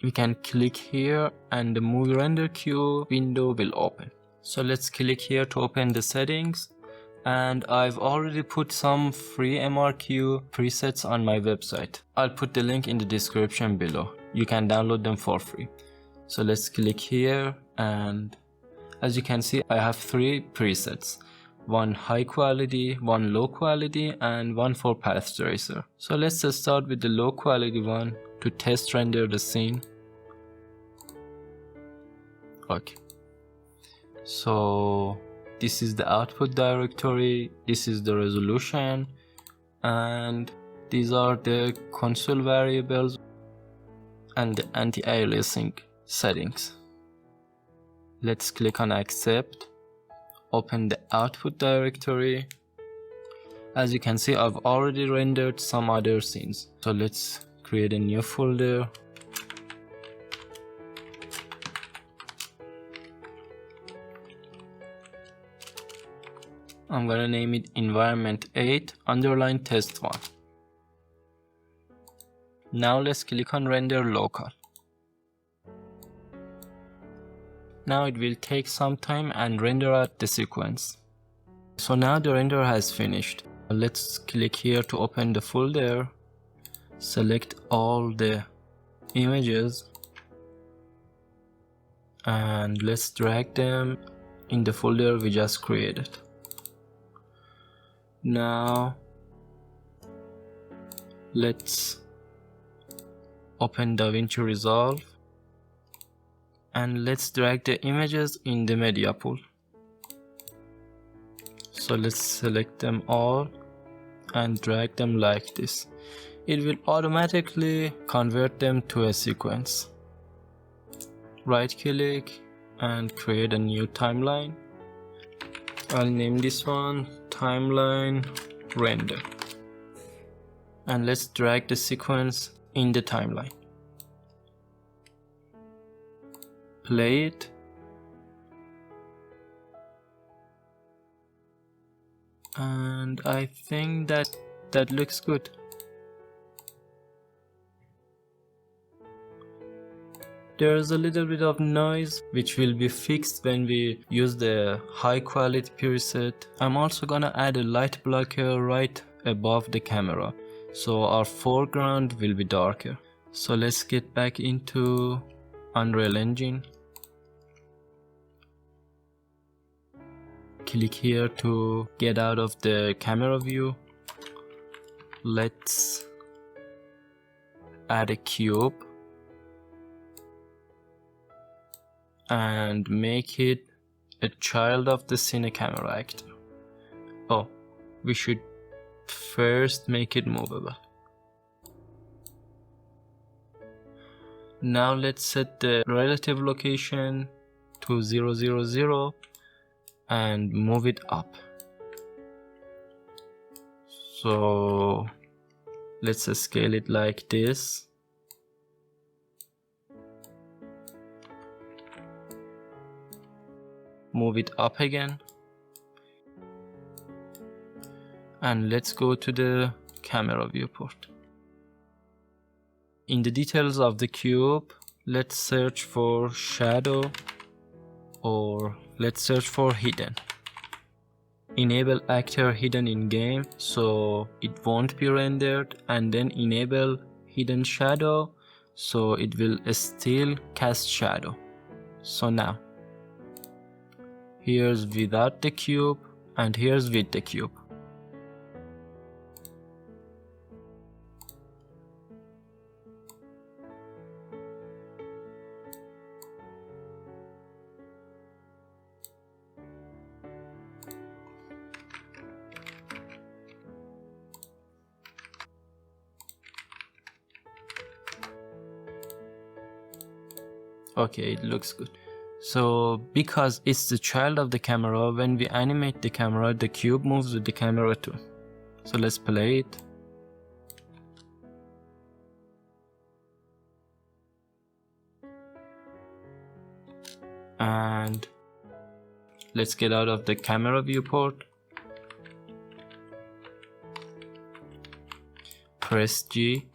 We can click here and the movie render queue window will open. So let's click here to open the settings, and I've already put some free MRQ presets on my website. I'll put the link in the description below. You can download them for free. So let's click here, and as you can see, I have 3 presets. One high quality, one low quality, and one for path tracer. So let's just start with the low quality one to test render the scene. Okay. So this is the output directory, this is the resolution, and these are the console variables and the anti-aliasing settings. Let's click on accept, open the output directory. As you can see, I've already rendered some other scenes. So let's create a new folder. I'm gonna name it environment 8 underline test 1. Now let's click on render local. Now it will take some time and render out the sequence. So now the render has finished. Let's click here to open the folder, select all the images, and let's drag them in the folder we just created. Now let's open DaVinci Resolve and let's drag the images in the media pool. So let's select them all and drag them like this. It will automatically convert them to a sequence. Right click and create a new timeline. I'll name this one timeline render. And let's drag the sequence in the timeline. Play it. And I think that looks good. There's a little bit of noise which will be fixed when we use the high quality preset. I'm also gonna add a light blocker right above the camera, so our foreground will be darker. So let's get back into Unreal Engine. Click here to get out of the camera view. Let's add a cube and make it a child of the cine camera actor. Oh, we should first make it movable. Now let's set the relative location to 0, 0, 0 and move it up. So let's scale it like this. Move it up again. And let's go to the camera viewport. In the details of the cube, let's search for shadow, or let's search for hidden. Enable actor hidden in game so it won't be rendered, and then enable hidden shadow so it will still cast shadow. So now here's without the cube and here's with the cube. Okay, it looks good. So because it's the child of the camera, when we animate the camera, the cube moves with the camera too. So let's play it. And let's get out of the camera viewport. Press G.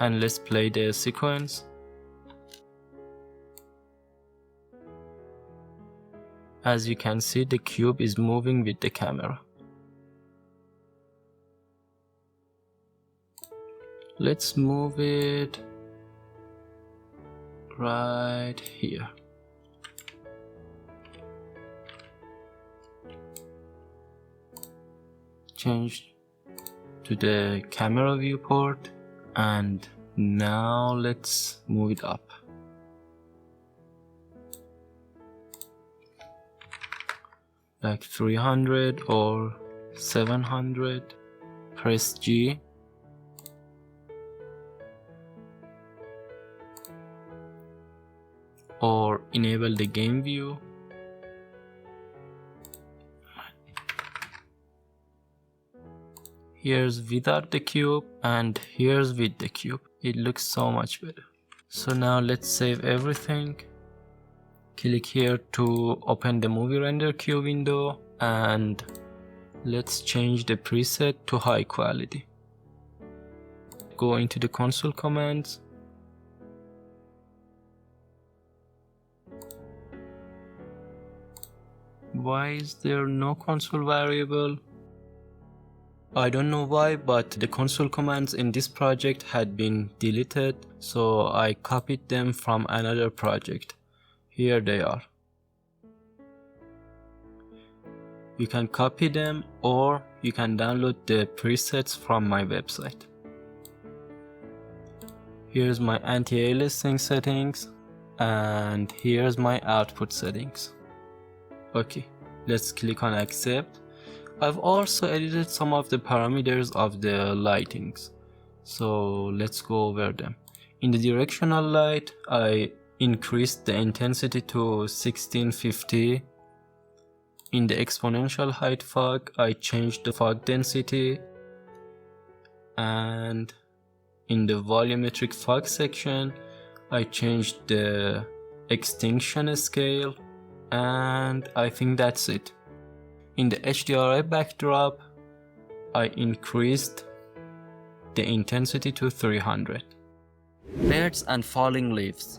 And let's play the sequence. As you can see, the cube is moving with the camera. Let's move it right here. Change to the camera viewport, and now let's move it up. Like 300 or 700. Press G. or enable the game view. Here's without the cube and here's with the cube. It looks so much better. So now let's save everything. Click here to open the movie render queue window and let's change the preset to high quality. Go into the console commands. Why is there no console variable? I don't know why, but the console commands in this project had been deleted, so I copied them from another project. Here they are. You can copy them or you can download the presets from my website. Here's my anti-aliasing settings and here's my output settings. Okay, let's click on accept. I've also edited some of the parameters of the lightings, so let's go over them. In the directional light, I increased the intensity to 1650. In the exponential height fog, I changed the fog density, and in the volumetric fog section, I changed the extinction scale, and I think that's it. In the HDRI backdrop, I increased the intensity to 300. Birds and falling leaves.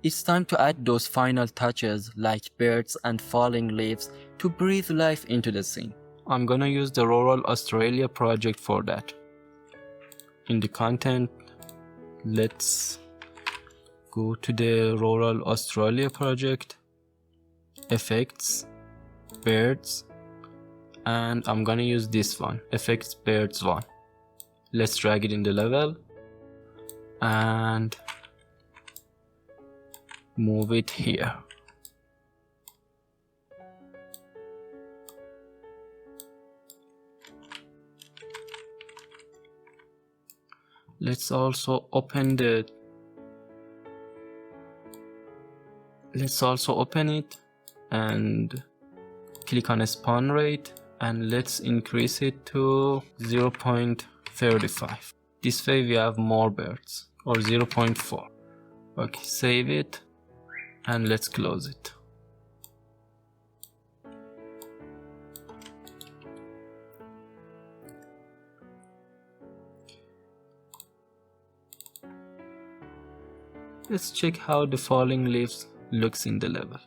It's time to add those final touches like birds and falling leaves to breathe life into the scene. I'm gonna use the Rural Australia project for that. In the content, let's go to the Rural Australia project, effects, birds, and I'm gonna use this one, effects birds 1. Let's drag it in the level and move it here. Let's also open it and click on spawn rate and let's increase it to 0.35. This way we have more birds, or 0.4. Okay, save it and let's close it. Let's check how the falling leaves looks in the level.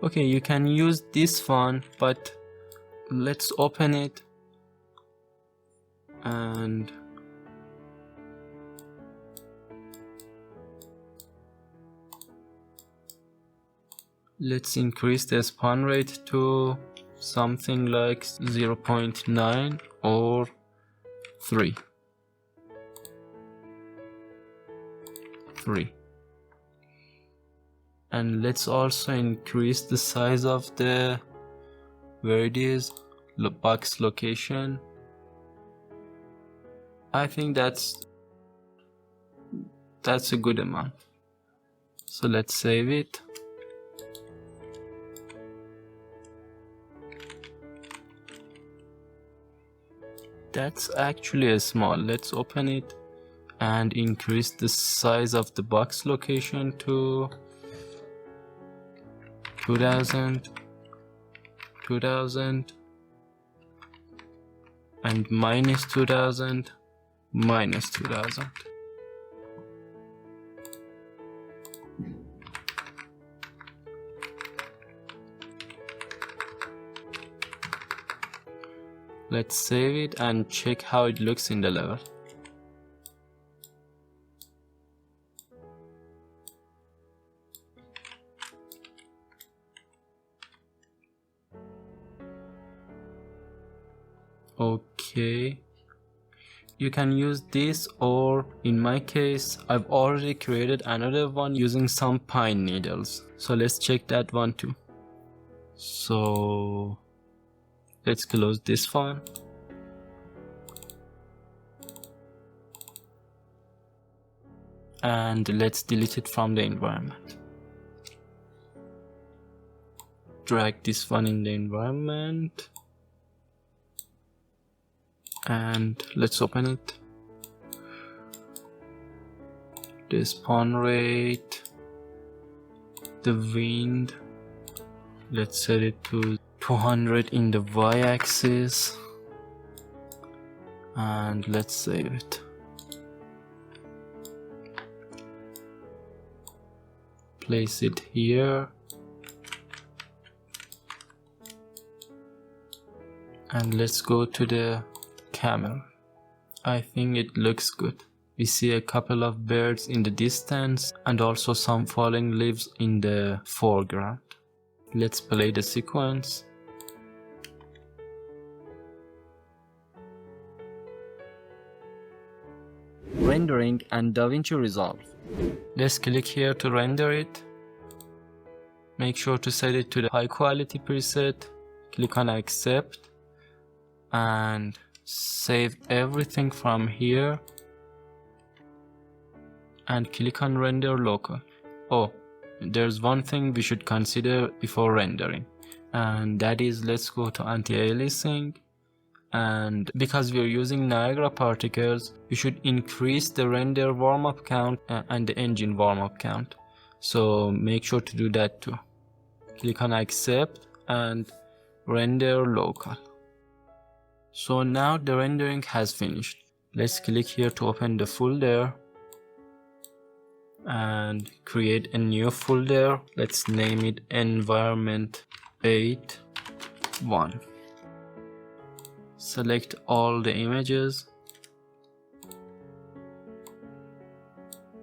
Okay, you can use this one, but let's open it and let's increase the spawn rate to something like 0.9 or 3. And let's also increase the size of the where it is box location. I think that's a good amount. So let's save it. That's actually a small. Let's open it and increase the size of the box location to 2000 and minus 2000 minus 2000. Let's save it and check how it looks in the level. Okay, you can use this, or in my case I've already created another one using some pine needles, so let's check that one too. So let's close this one. And let's delete it from the environment. Drag this one in the environment. And let's open it. The spawn rate, the wind, let's set it to 200 in the y-axis, and let's save it. Place it here, and let's go to the camera. I think it looks good. We see a couple of birds in the distance and also some falling leaves in the foreground. Let's play the sequence. Rendering and DaVinci Resolve. Let's click here to render it. Make sure to set it to the high quality preset. Click on accept and save everything from here and click on render local. Oh, there's one thing we should consider before rendering, and that is, let's go to anti-aliasing, and because we're using Niagara particles, we should increase the render warm-up count and the engine warm-up count, so make sure to do that too. Click on accept and render local. So now the rendering has finished. Let's click here to open the folder and create a new folder. Let's name it environment 8.1. Select all the images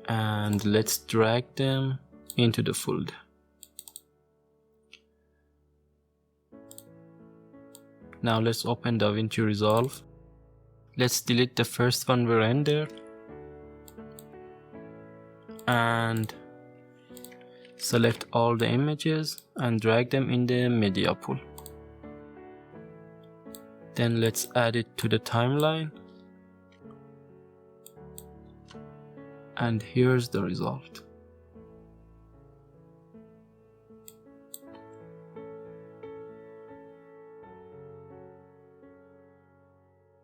and let's drag them into the folder. Now let's open DaVinci Resolve. Let's delete the first one we rendered and select all the images and drag them in the media pool. Then let's add it to the timeline, and here's the result.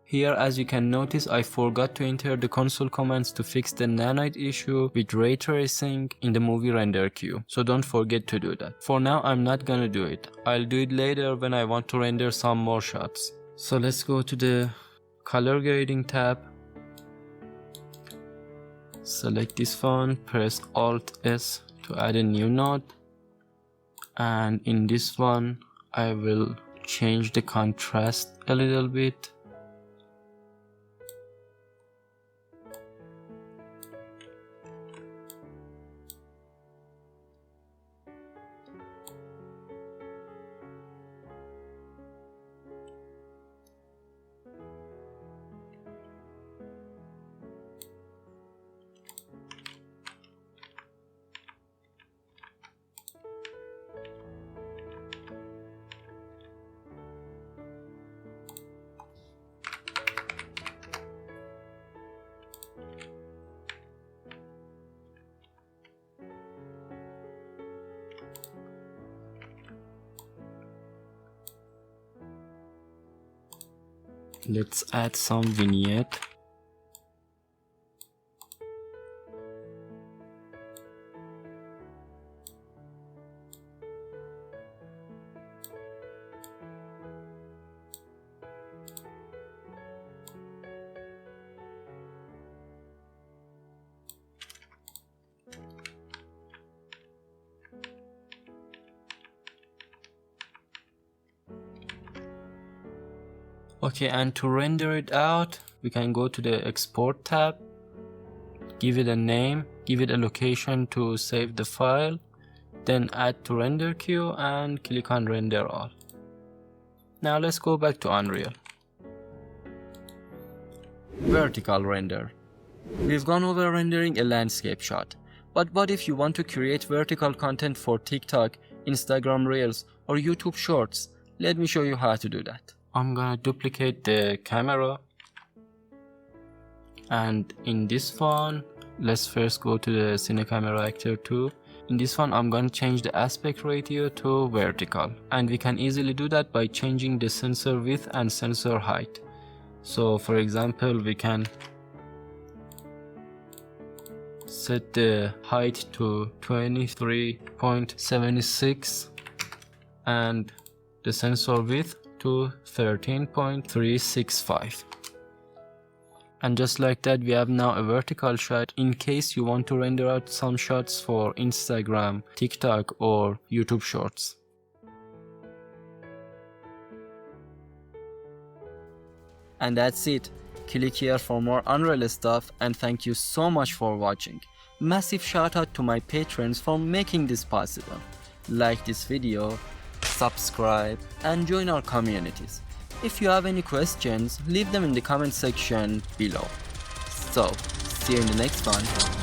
Here, as you can notice, I forgot to enter the console commands to fix the nanite issue with ray tracing in the movie render queue, so don't forget to do that. For now, I'm not gonna do it. I'll do it later when I want to render some more shots. So let's go to the color grading tab. Select this one, press Alt S to add a new node, and in this one I will change the contrast a little bit. Let's add some vignette. Okay, and to render it out, we can go to the export tab, give it a name, give it a location to save the file, then add to render queue and click on render all. Now let's go back to Unreal. Vertical render. We've gone over rendering a landscape shot. But what if you want to create vertical content for TikTok, Instagram Reels, or YouTube Shorts? Let me show you how to do that. I'm gonna duplicate the camera. And in this one, let's first go to the Cine Camera Actor 2. In this one, I'm gonna change the aspect ratio to vertical. And we can easily do that by changing the sensor width and sensor height. So for example, we can set the height to 23.76 and the sensor width to 13.365. And just like that, we have now a vertical shot in case you want to render out some shots for Instagram, TikTok, or YouTube Shorts. And that's it. Click here for more Unreal stuff, and thank you so much for watching. Massive shout out to my patrons for making this possible. Like this video, subscribe, and join our communities. If you have any questions, leave them in the comment section below. So, see you in the next one.